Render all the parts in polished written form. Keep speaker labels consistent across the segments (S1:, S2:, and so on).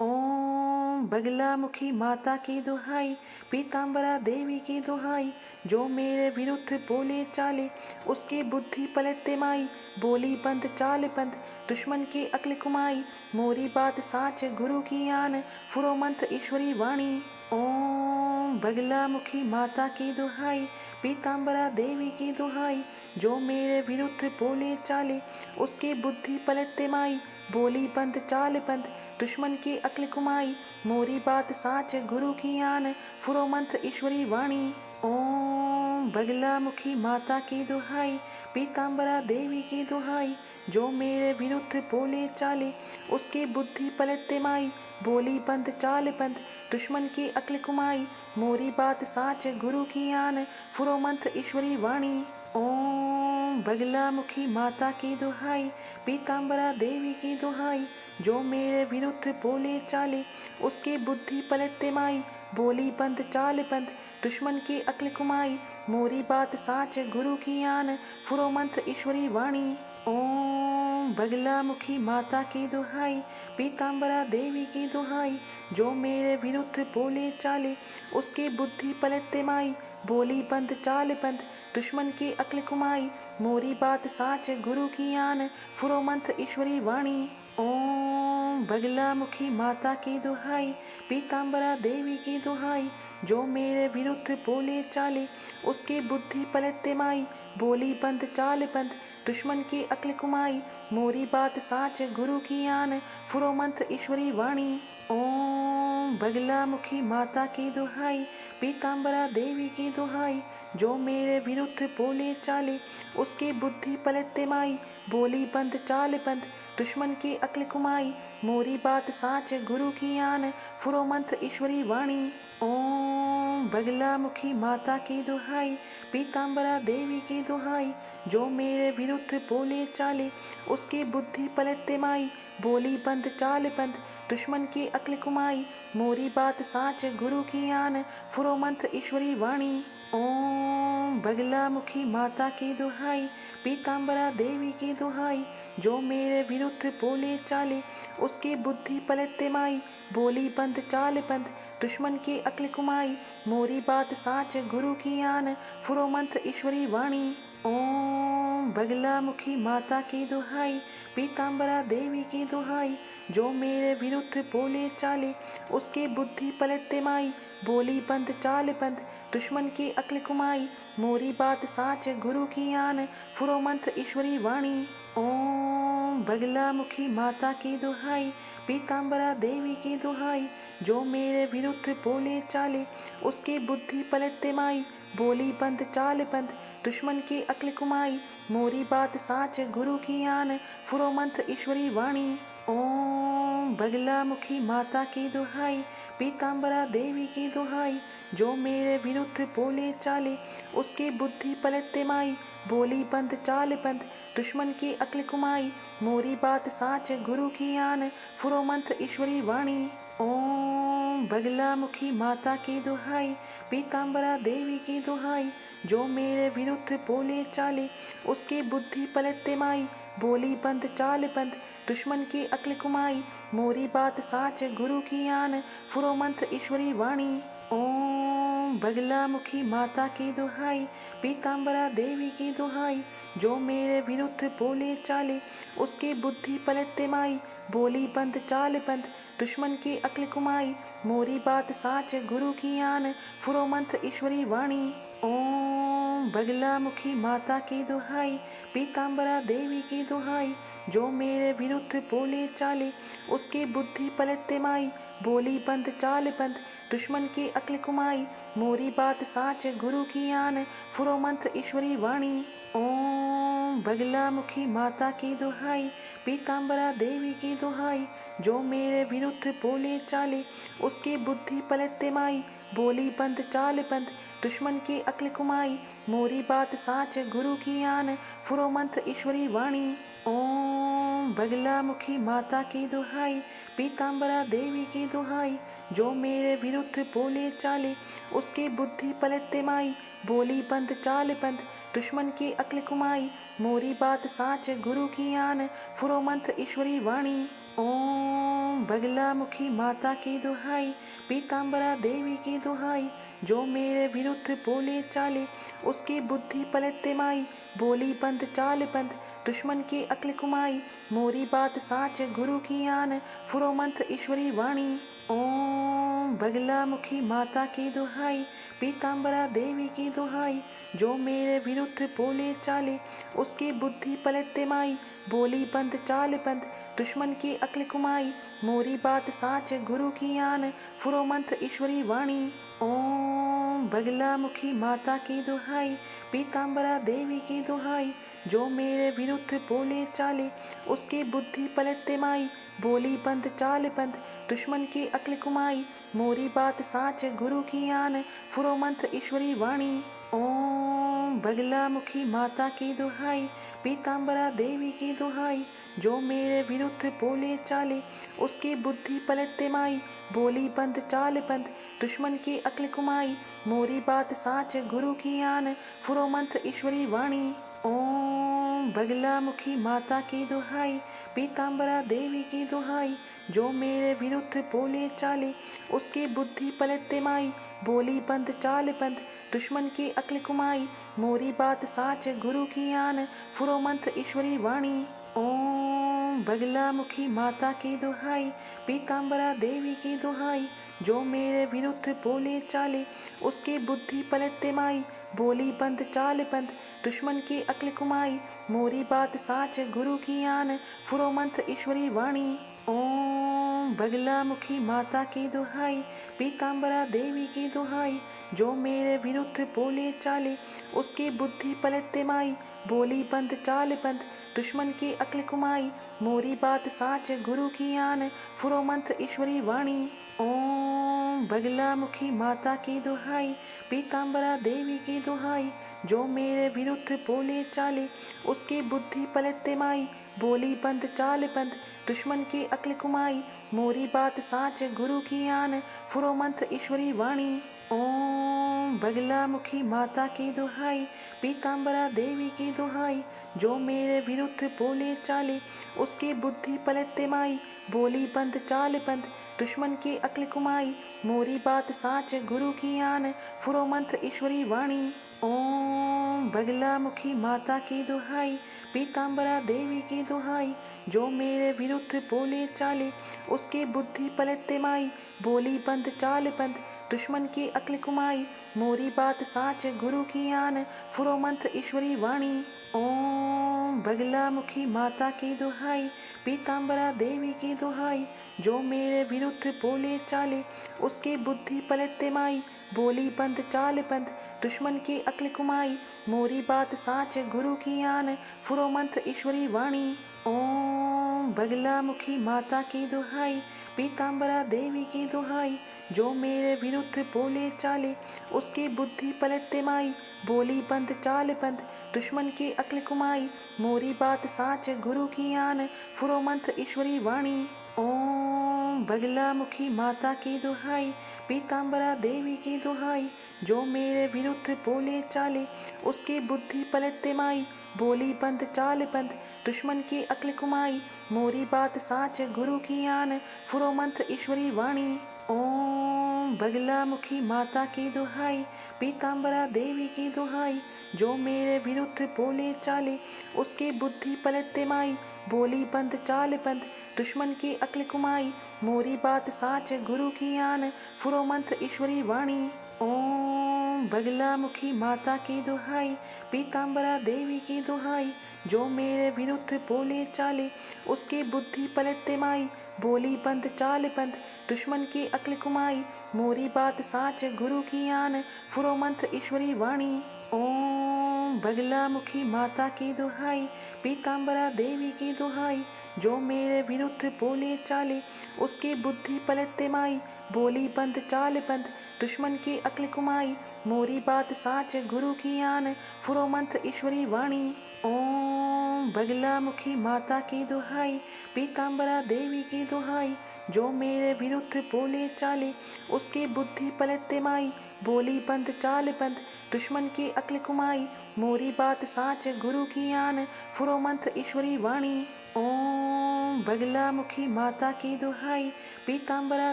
S1: ओम बगला मुखी माता की दुहाई, पीताम्बरा देवी की दुहाई, जो मेरे विरुद्ध बोले चाले उसकी बुद्धि पलटते माई। बोली बंद चाल बंद दुश्मन की अक्ल कुमाई, मोरी बात साच गुरु की आन, फुरो मंत्र ईश्वरी वाणी। ओम बगला मुखी माता की दुहाई, पीताम्बरा देवी की दुहाई, जो मेरे विरुद्ध बोले चाले उसकी बुद्धि पलटते माई। बोली बंद चाल बंद दुश्मन की अक्ल कुमाई, मोरी बात साच गुरु की आन, फुरो मंत्र ईश्वरी वाणी। ओम बगला मुखी माता की दुहाई, पीताम्बरा देवी की दुहाई, जो मेरे विरुद्ध बोले चाले उसकी बुद्धि पलटते माई। बोली बंद चाल बंद दुश्मन की अक्ल कुमाई, मोरी बात साच गुरु की आन, फुरो मंत्र ईश्वरी वाणी। ओम बगला मुखी माता की दुहाई, पीताम्बरा देवी की दुहाई, जो मेरे विरुद्ध बोले चाले उसकी बुद्धि पलटते माई। बोली बंद चाल बंद दुश्मन की अक्ल कुमाई, मोरी बात साच गुरु की आन, फुरो मंत्र ईश्वरी वाणी। ओम बगला मुखी माता की दुहाई, पीताम्बरा देवी की दुहाई, जो मेरे विरुद्ध बोले चाले उसकी बुद्धि पलटते माई। बोली बंद चाल बंद दुश्मन की अक्ल कुमाई, मोरी बात साच गुरु की आन, फुरो मंत्र ईश्वरी वाणी। ओम बगला मुखी माता की दुहाई, पीताम्बरा देवी की दुहाई, जो मेरे विरुद्ध बोले चाले उसकी बुद्धि पलटते माई। बोली बंद चाल बंद दुश्मन की अक्ल कुमाई, मोरी बात साच गुरु की आन, फुरो मंत्र ईश्वरी वाणी। ओम बगला मुखी माता की दुहाई, पीताम्बरा देवी की दुहाई, जो मेरे विरुद्ध बोले चाले उसकी बुद्धि पलटते माई। बोली बंद चाल बंद दुश्मन की अक्ल कुमाई, मोरी बात साच गुरु की आन, फुरो मंत्र ईश्वरी वाणी। ओम बगला मुखी माता की दुहाई, पीताम्बरा देवी की दुहाई, जो मेरे विरुद्ध बोले चाले उसकी बुद्धि पलटते माई। बोली बंद चाल बंद दुश्मन की अक्ल कुमाई, मोरी बात साच गुरु की आन, फुरो मंत्र ईश्वरी वाणी। ओम बगला मुखी माता की दुहाई, पीताम्बरा देवी की दुहाई, जो मेरे विरुद्ध बोले चाले उसकी बुद्धि पलटते माई। बोली बंद चाल बंद दुश्मन की अक्ल कुमाई, मोरी बात साच गुरु की आन, फुरो मंत्र ईश्वरी वाणी। ओम बगला मुखी माता की दुहाई, पीताम्बरा देवी की दुहाई, जो मेरे विरुद्ध बोले चाले उसकी बुद्धि पलटते माई। बोली बंद चाल बंद दुश्मन की अक्ल कुमाई, मोरी बात साच गुरु की आन, फुरो मंत्र ईश्वरी वाणी। ओम बगला मुखी माता की दुहाई, पीताम्बरा देवी की दुहाई, जो मेरे विरुद्ध बोले चाले उसकी बुद्धि पलटते माई। बोली बंद चाल बंद दुश्मन की अक्ल कुमाई, मोरी बात साच गुरु की आन, फुरो मंत्र ईश्वरी वाणी। ओम बगला मुखी माता की दुहाई, पीताम्बरा देवी की दुहाई, जो मेरे विरुद्ध बोले चाले उसकी बुद्धि पलटते माई। बोली बंद चाल बंद दुश्मन की अक्ल कुमाई, मोरी बात साच गुरु की आन, फुरो मंत्र ईश्वरी वाणी। ओम बगला मुखी माता की दुहाई, पीताम्बरा देवी की दुहाई, जो मेरे विरुद्ध बोले चाले उसकी बुद्धि पलटते माई। बोली बंद चाल बंद दुश्मन की अक्ल कुमाई, मोरी बात साच गुरु की आन, फुरो मंत्र ईश्वरी वाणी। ओम बगला मुखी माता की दुहाई, पीताम्बरा देवी की दुहाई, जो मेरे विरुद्ध बोले चाले उसकी बुद्धि पलटते माई। बोली बंद चाल बंद दुश्मन की अक्ल कुमाई, मोरी बात साच गुरु की आन, फुरो मंत्र ईश्वरी वाणी। ओम बगला मुखी माता की दुहाई, पीताम्बरा देवी की दुहाई, जो मेरे विरुद्ध बोले चाले उसकी बुद्धि पलटते माई। बोली बंद चाल बंद दुश्मन की अक्ल कुमाई, मोरी बात साच गुरु की आन, फुरो मंत्र ईश्वरी वाणी। ओम बगला मुखी माता की दुहाई, पीताम्बरा देवी की दुहाई, जो मेरे विरुद्ध बोले चाले उसकी बुद्धि पलटते माई। बोली बंद चाल बंद दुश्मन की अक्ल कुमाई, मोरी बात साच गुरु की आन, फुरो मंत्र ईश्वरी वाणी। ओम बगला मुखी माता की दुहाई, पीताम्बरा देवी की दुहाई, जो मेरे विरुद्ध बोले चाले उसकी बुद्धि पलटते माई। बोली बंद चाल बंद दुश्मन की अक्ल कुमाई, मोरी बात साच गुरु की आन, फुरो मंत्र ईश्वरी वाणी। ओम बगला मुखी माता की दुहाई, पीताम्बरा देवी की दुहाई, जो मेरे विरुद्ध बोले चाले उसकी बुद्धि पलटते माई। बोली बंद चाल बंद दुश्मन की अक्ल कुमाई, मोरी बात साच गुरु की आन, फुरो मंत्र ईश्वरी वाणी। ओम बगला मुखी माता की दुहाई, पीताम्बरा देवी की दुहाई, जो मेरे विरुद्ध बोले चाले उसकी बुद्धि पलटते माई। बोली बंद चाल बंद दुश्मन की अक्ल कुमाई, मोरी बात साच गुरु की आन, फुरो मंत्र ईश्वरी वाणी। ओम बगला मुखी माता की दुहाई, पीताम्बरा देवी की दुहाई, जो मेरे विरुद्ध बोले चाले उसकी बुद्धि पलटते माई। बोली बंद चाल बंद दुश्मन की अक्ल कुमाई, मोरी बात साच गुरु की आन, फुरो मंत्र ईश्वरी वाणी। ओम बगला मुखी माता की दुहाई, पीताम्बरा देवी की दुहाई, जो मेरे विरुद्ध बोले चाले उसकी बुद्धि पलटते माई। बोली बंद चाल बंद दुश्मन की अक्ल कुमाई, मोरी बात साच गुरु की आन, फुरो मंत्र ईश्वरी वाणी। ओम बगला मुखी माता की दुहाई, पीताम्बरा देवी की दुहाई, जो मेरे विरुद्ध बोले चाले उसकी बुद्धि पलटते माई। बोली बंद चाल बंद दुश्मन की अक्ल कुमाई, मोरी बात साच गुरु की आन, फुरो मंत्र ईश्वरी वाणी। ओम बगला मुखी माता की दुहाई, पीताम्बरा देवी की दुहाई, जो मेरे विरुद्ध बोले चाले उसकी बुद्धि पलटते माई। बोली बंद चाल बंद दुश्मन की अक्ल कुमाई, मोरी बात साच गुरु की आन, फुरो मंत्र ईश्वरी वाणी। ओम बगला मुखी माता की दुहाई, पीताम्बरा देवी की दुहाई, जो मेरे विरुद्ध बोले चाले उसकी बुद्धि पलटते माई। बोली बंद चाल बंद दुश्मन की अक्ल कुमाई, मोरी बात साच गुरु की आन, फुरो मंत्र ईश्वरी वाणी। ओम बगला मुखी माता की दुहाई, पीताम्बरा देवी की दुहाई, जो मेरे विरुद्ध बोले चाले उसकी बुद्धि पलटते माई। बोली बंद चाल बंद दुश्मन की अक्ल कुमाई, मोरी बात साच गुरु की आन, फुरो मंत्र ईश्वरी वाणी। ओम बगला मुखी माता की दुहाई, पीताम्बरा देवी की दुहाई, जो मेरे विरुद्ध बोले चाले उसकी बुद्धि पलटते माई। बोली बंद चाल बंद दुश्मन की अक्ल कुमाई, मोरी बात साच गुरु की आन, फुरो मंत्र ईश्वरी वाणी। ओम बगला मुखी माता की दुहाई, पीताम्बरा देवी की दुहाई, जो मेरे विरुद्ध बोले चाले उसकी बुद्धि पलटते माई। बोली बंद चाल बंद दुश्मन की अक्ल कुमाई, मोरी बात साच गुरु की आन, फुरो मंत्र ईश्वरी वाणी। ओम बगला मुखी माता की दुहाई, पीताम्बरा देवी की दुहाई, जो मेरे विरुद्ध बोले चाले उसकी बुद्धि पलटते माई। बोली बंद चाल बंद दुश्मन की अक्ल कुमाई, मोरी बात साच गुरु की आन, फुरो मंत्र ईश्वरी वाणी। ओम बगला मुखी माता की दुहाई, पीताम्बरा देवी की दुहाई, जो मेरे विरुद्ध बोले चाले उसकी बुद्धि पलटते माई। बोली बंद चाल बंद दुश्मन की अक्ल कुमाई, मोरी बात साच गुरु की आन, फुरो मंत्र ईश्वरी वाणी। ओम बगला मुखी माता की दुहाई, पीताम्बरा देवी की दुहाई, जो मेरे विरुद्ध बोले चाले उसकी बुद्धि पलटते माई। बोली बंद चाल बंद दुश्मन की अक्ल कुमाई, मोरी बात साच गुरु की आन, फुरो मंत्र ईश्वरी वाणी। ओम बगला मुखी माता की दुहाई, पीताम्बरा देवी की दुहाई, जो मेरे विरुद्ध बोले चाले उसकी बुद्धि पलटते माई। बोली बंद चाल बंद दुश्मन की अक्ल कुमाई, मोरी बात साच गुरु की आन, फुरो मंत्र ईश्वरी वाणी। ओम बगला मुखी माता की दुहाई, पीताम्बरा देवी की दुहाई, जो मेरे विरुद्ध बोले चाले उसकी बुद्धि पलटते माई। बोली बंद चाल बंद दुश्मन की अक्ल कुमाई, मोरी बात साच गुरु की आन, फुरो मंत्र ईश्वरी वाणी। ओम बगला मुखी माता की दुहाई, पीताम्बरा देवी की दुहाई, जो मेरे विरुद्ध बोले चाले उसकी बुद्धि पलटते माई। बोली बंद चाल बंद दुश्मन की अक्ल कुमाई, मोरी बात साच गुरु की आन, फुरो मंत्र ईश्वरी वाणी। ओम बगला मुखी माता की दुहाई, पीताम्बरा देवी की दुहाई, जो मेरे विरुद्ध बोले चाले उसकी बुद्धि पलटते माई। बोली बंद चाल बंद दुश्मन की अक्ल कुमाई, मोरी बात साच गुरु की आन, फुरो मंत्र ईश्वरी वाणी। ओम बगला मुखी माता की दुहाई, पीताम्बरा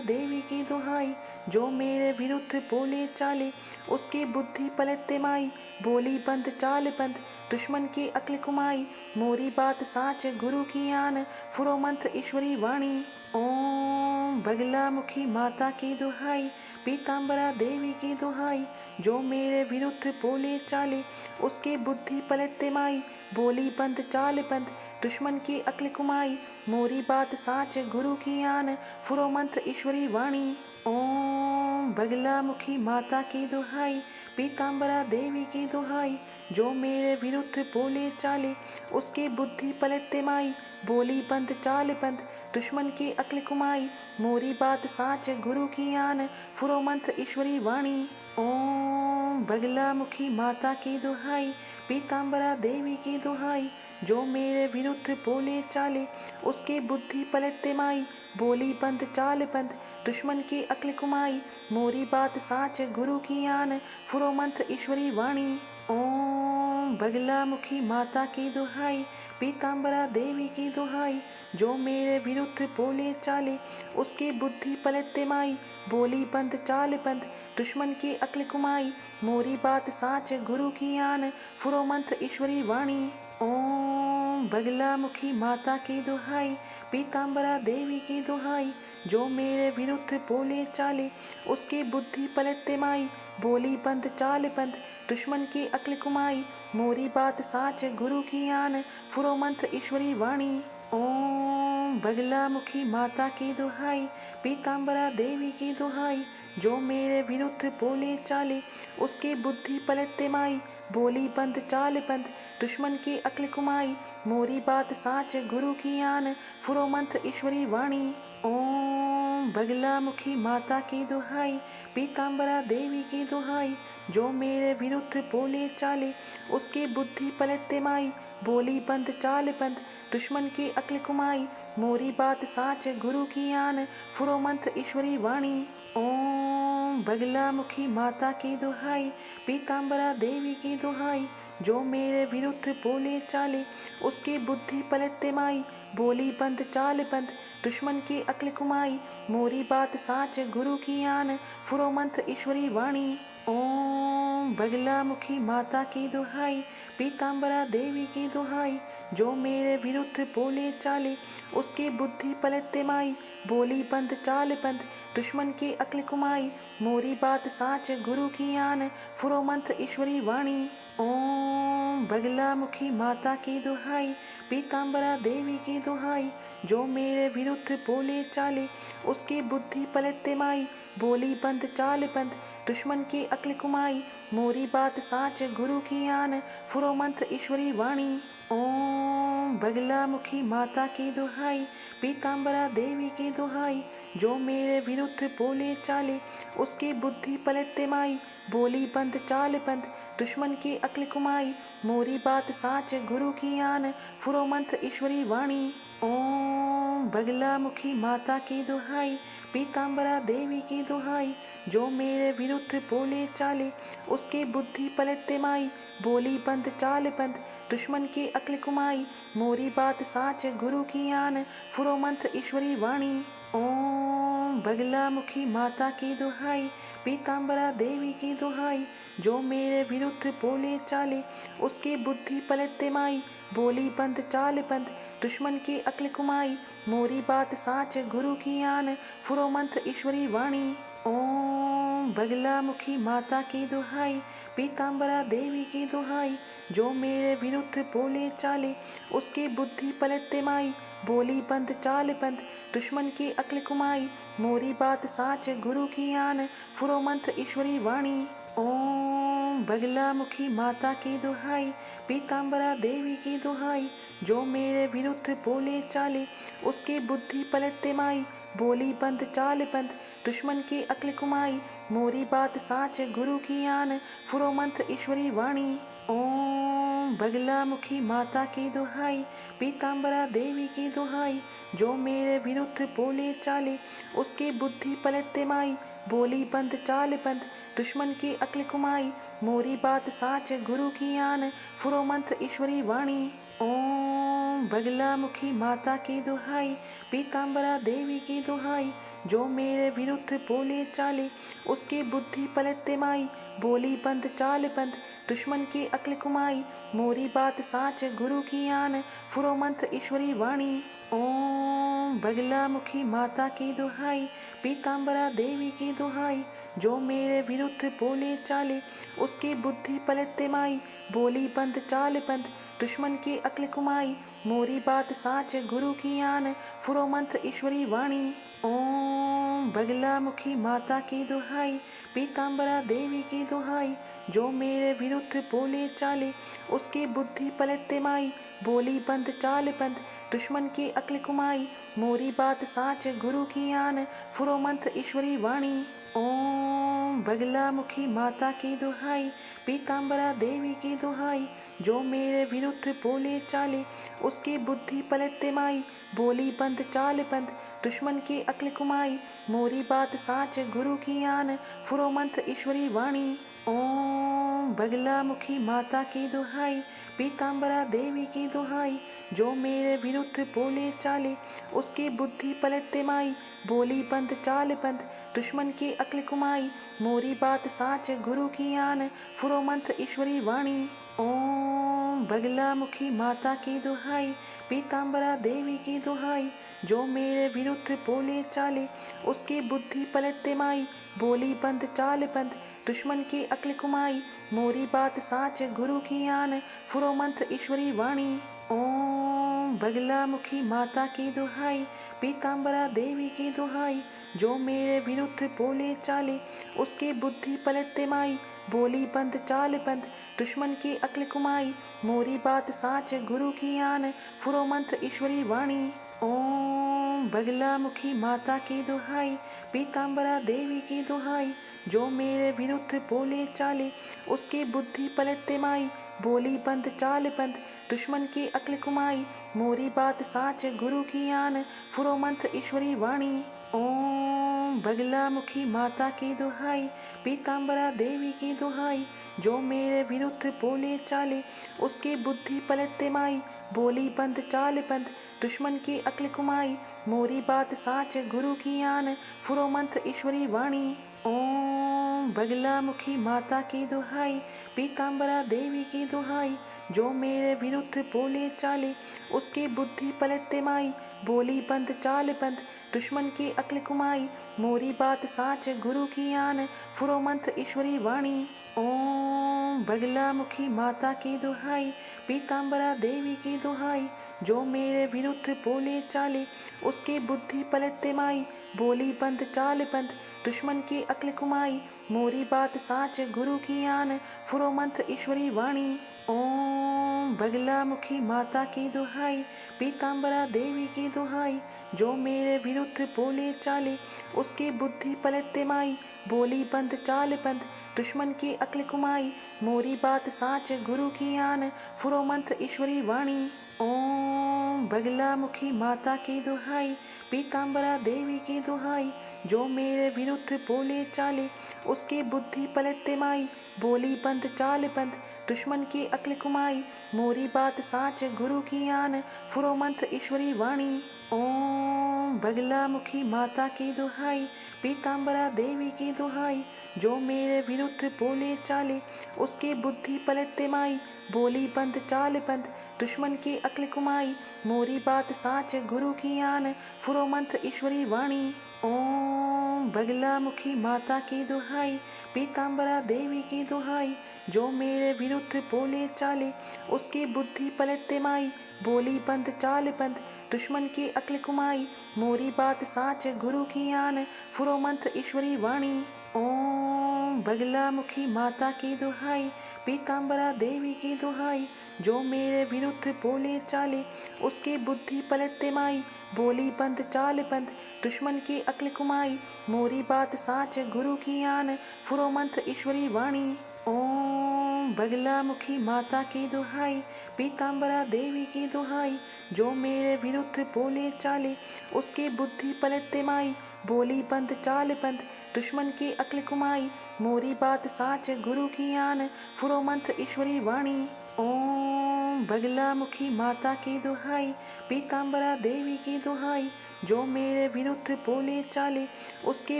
S1: देवी की दुहाई, जो मेरे विरुद्ध बोले चाले उसकी बुद्धि पलटते माई। बोली बंद चाल बंद दुश्मन की अक्ल कुमाई, मोरी बात साच गुरु की आन, फुरो मंत्र ईश्वरी वाणी। ओम बगला मुखी माता की दुहाई, पीताम्बरा देवी की दुहाई, जो मेरे विरुद्ध बोले चाले उसकी बुद्धि पलटते माई। बोली बंद चाल बंद दुश्मन की अक्ल कुमाई, मोरी बात साच गुरु की आन, फुरो मंत्र ईश्वरी वाणी। ओम बगला मुखी माता की दुहाई, पीताम्बरा देवी की दुहाई, जो मेरे विरुद्ध बोले चाले उसकी बुद्धि पलटते माई। बोली बंद चाल बंद दुश्मन की अक्ल कुमाई, मोरी बात साच गुरु की आन, फुरो मंत्र ईश्वरी वाणी। ओम बगला मुखी माता की दुहाई, पीताम्बरा देवी की दुहाई, जो मेरे विरुद्ध बोले चाले उसकी बुद्धि पलटते माई। बोली बंद चाल बंद दुश्मन की अक्ल कुमाई, मोरी बात साच गुरु की आन, फुरो मंत्र ईश्वरी वाणी। ओम बगला मुखी माता की दुहाई, पीताम्बरा देवी की दुहाई, जो मेरे विरुद्ध बोले चाले उसकी बुद्धि पलटते माई। बोली बंद चाल बंद दुश्मन की अक्ल कुमाई, मोरी बात साच गुरु की आन, फुरो मंत्र ईश्वरी वाणी। ओम बगला मुखी माता की दुहाई, पीताम्बरा देवी की दुहाई, जो मेरे विरुद्ध बोले चाले उसकी बुद्धि पलटते माई। बोली बंद चाल बंद दुश्मन की अक्ल कुमाई, मोरी बात साच गुरु की आन, फुरो मंत्र ईश्वरी वाणी। ओम बगला मुखी माता की दुहाई, पीताम्बरा देवी की दुहाई, जो मेरे विरुद्ध बोले चाले उसकी बुद्धि पलटते माई। बोली बंद चाल बंद दुश्मन की अक्ल कुमाई, मोरी बात साच गुरु की आन, फुरो मंत्र ईश्वरी वाणी। ओम बगला मुखी माता की दुहाई, पीताम्बरा देवी की दुहाई, जो मेरे विरुद्ध बोले चाले उसकी बुद्धि पलटते माई। बोली बंद चाल बंद दुश्मन की अक्ल कुमाई, मोरी बात साच गुरु की आन, फुरो मंत्र ईश्वरी वाणी। ओम बगला मुखी माता की दुहाई, पीताम्बरा देवी की दुहाई, जो मेरे विरुद्ध बोले चाले उसकी बुद्धि पलटते माई। बोली बंद चाल बंद दुश्मन की अक्ल कुमाई, मोरी बात साच गुरु की आन, फुरो मंत्र ईश्वरी वाणी। ओम बगला मुखी माता की दुहाई, पीताम्बरा देवी की दुहाई, जो मेरे विरुद्ध बोले चाले उसकी बुद्धि पलटते माई। बोली बंद चाल बंद दुश्मन की अक्ल कुमाई, मोरी बात साच गुरु की आन, फुरो मंत्र ईश्वरी वाणी। ओम बगला मुखी माता की दुहाई, पीताम्बरा देवी की दुहाई, जो मेरे विरुद्ध बोले चाले उसकी बुद्धि पलटते माई। बोली बंद चाल बंद दुश्मन की अक्ल कुमाई, मोरी बात साच गुरु की आन, फुरो मंत्र ईश्वरी वाणी। ओम बगला मुखी माता की दुहाई, पीताम्बरा देवी की दुहाई, जो मेरे विरुद्ध बोले चाले उसकी बुद्धि पलटते माई। बोली बंद चाल बंद दुश्मन की अक्ल कुमाई, मोरी बात साच गुरु की आन, फुरो मंत्र ईश्वरी वाणी। ओम बगला मुखी माता की दुहाई, पीताम्बरा देवी की दुहाई, जो मेरे विरुद्ध बोले चाले उसकी बुद्धि पलटते माई। बोली बंद चाल बंद दुश्मन की अक्ल कुमाई, मोरी बात साच गुरु की आन, फुरो मंत्र ईश्वरी वाणी। ओम बगला मुखी माता की दुहाई, पीताम्बरा देवी की दुहाई, जो मेरे विरुद्ध बोले चाले उसकी बुद्धि पलटते माई। बोली बंद चाल बंद दुश्मन की अक्ल कुमाई, मोरी बात साच गुरु की आन, फुरो मंत्र ईश्वरी वाणी। ओम बगला मुखी माता की दुहाई, पीताम्बरा देवी की दुहाई, जो मेरे विरुद्ध बोले चाले उसकी बुद्धि पलटते माई। बोली बंद चाल बंद दुश्मन की अक्ल कुमाई, मोरी बात साच गुरु की आन, फुरो मंत्र ईश्वरी वाणी। ओम बगला मुखी माता की दुहाई, पीताम्बरा देवी की दुहाई, जो मेरे विरुद्ध बोले चाले उसकी बुद्धि पलटते माई। बोली बंद चाल बंद दुश्मन की अक्ल कुमाई, मोरी बात साच गुरु की आन, फुरो मंत्र ईश्वरी वाणी। ओम बगला मुखी माता की दुहाई, पीताम्बरा देवी की दुहाई, जो मेरे विरुद्ध बोले चाले उसकी बुद्धि पलटते माई। बोली बंद चाल बंद दुश्मन की अक्ल कुमाई, मोरी बात साच गुरु की आन, फुरो मंत्र ईश्वरी वाणी। ओम बगला मुखी माता की दुहाई, पीताम्बरा देवी की दुहाई, जो मेरे विरुद्ध बोले चाले उसकी बुद्धि पलटते माई। बोली बंद चाल बंद दुश्मन की अक्ल कुमाई, मोरी बात साच गुरु की आन, फुरो मंत्र ईश्वरी वाणी। ओम बगला मुखी माता की दुहाई, पीताम्बरा देवी की दुहाई, जो मेरे विरुद्ध बोले चाले उसकी बुद्धि पलटते माई। बोली बंद चाल बंद दुश्मन की अक्ल कुमाई, मोरी बात साच गुरु की आन, फुरो मंत्र ईश्वरी वाणी। ओम बगला मुखी माता की दुहाई, पीताम्बरा देवी की दुहाई, जो मेरे विरुद्ध बोले चाले उसकी बुद्धि पलटते माई। बोली बंद चाल बंद दुश्मन की अक्ल कुमाई, मोरी बात साच गुरु की आन, फुरो मंत्र ईश्वरी वाणी। ओम बगला मुखी माता की दुहाई, पीताम्बरा देवी की दुहाई, जो मेरे विरुद्ध बोले चाले उसकी बुद्धि पलटते माई। बोली बंद चाल बंद दुश्मन की अक्ल कुमाई, मोरी बात साच गुरु की आन, फुरो मंत्र ईश्वरी वाणी। ओम बगला मुखी माता की दुहाई, पीताम्बरा देवी की दुहाई, जो मेरे विरुद्ध बोले चाले उसकी बुद्धि पलटते माई। बोली बंद चाल बंद दुश्मन की अक्ल कुमाई, मोरी बात साच गुरु की आन, फुरो मंत्र ईश्वरी वाणी। ओम बगला मुखी माता की दुहाई, पीताम्बरा देवी की दुहाई, जो मेरे विरुद्ध बोले चाले उसकी बुद्धि पलटते माई। बोली बंद चाल बंद दुश्मन की अक्ल कुमाई, मोरी बात साच गुरु की आन, फुरो मंत्र ईश्वरी वाणी। ओम बगला मुखी माता की दुहाई, पीताम्बरा देवी की दुहाई, जो मेरे विरुद्ध बोले चाले उसकी बुद्धि पलटते माई। बोली बंद चाल बंद दुश्मन की अक्ल कुमाई, मोरी बात साच गुरु की आन, फुरो मंत्र ईश्वरी वाणी। ओम बगला मुखी माता की दुहाई, पीताम्बरा देवी की दुहाई, जो मेरे विरुद्ध बोले चाले उसकी बुद्धि पलटते माई। बोली बंद चाल बंद दुश्मन की अक्ल कुमाई, मोरी बात साच गुरु की आन, फुरो मंत्र ईश्वरी वाणी। ओम बगला मुखी माता की दुहाई, पीताम्बरा देवी की दुहाई, जो मेरे विरुद्ध बोले चाले उसकी बुद्धि पलटते माई। बोली बंद चाल बंद दुश्मन की अक्ल कुमाई, मोरी बात साच गुरु की आन, फुरो मंत्र ईश्वरी वाणी। ओम बगला मुखी माता की दुहाई, पीताम्बरा देवी की दुहाई, जो मेरे विरुद्ध बोले चाले उसकी बुद्धि पलटते माई। बोली बंद चाल बंद दुश्मन की अक्ल कुमाई, मोरी बात साच गुरु की आन, फुरो मंत्र ईश्वरी वाणी। ओम बगला मुखी माता की दुहाई, पीताम्बरा देवी की दुहाई, जो मेरे विरुद्ध बोले चाले उसकी बुद्धि पलटते माई। बोली बंद चाल बंद दुश्मन की अक्ल कुमाई, मोरी बात साच गुरु की आन, फुरो मंत्र ईश्वरी वाणी। ओम बगला मुखी माता की दुहाई, पीताम्बरा देवी की दुहाई, जो मेरे विरुद्ध बोले चाले उसकी बुद्धि पलटते माई। बोली बंद चाल बंद दुश्मन की अक्ल कुमाई, मोरी बात साच गुरु की आन, फुरो मंत्र ईश्वरी वाणी। ओम बगला मुखी माता की दुहाई, पीताम्बरा देवी की दुहाई, जो मेरे विरुद्ध बोले चाले उसकी बुद्धि पलटते माई। बोली बंद चाल बंद दुश्मन की अक्ल कुमाई, मोरी बात साच गुरु की आन, फुरो मंत्र ईश्वरी वाणी। ओम बगला मुखी माता की दुहाई, पीताम्बरा देवी की दुहाई, जो मेरे विरुद्ध बोले चाले उसकी बुद्धि पलटते माई। बोली बंद चाल बंद दुश्मन की अक्ल कुमाई, मोरी बात साच गुरु की आन, फुरो मंत्र ईश्वरी वाणी। ओम बगला मुखी माता की दुहाई, पीताम्बरा देवी की दुहाई, जो मेरे विरुद्ध बोले चाले उसकी बुद्धि पलटते माई। बोली बंद चाल बंद दुश्मन की अक्ल कुमाई, मोरी बात साच गुरु की आन, फुरो मंत्र ईश्वरी वाणी। ओम बगला मुखी माता की दुहाई, पीताम्बरा देवी की दुहाई, जो मेरे विरुद्ध बोले चाले उसकी बुद्धि पलटते माई। बोली बंद चाल बंद दुश्मन की अक्ल कुमाई, मोरी बात साच गुरु की आन, फुरो मंत्र ईश्वरी वाणी। ओम बगला मुखी माता की दुहाई, पीताम्बरा देवी की दुहाई, जो मेरे विरुद्ध बोले चाले उसकी बुद्धि पलटते माई। बोली बंद चाल बंद दुश्मन की अक्ल कुमाई, मोरी बात साच गुरु की आन, फुरो मंत्र ईश्वरी वाणी। ओम बगला मुखी माता की दुहाई, पीताम्बरा देवी की दुहाई, जो मेरे विरुद्ध बोले चाले उसकी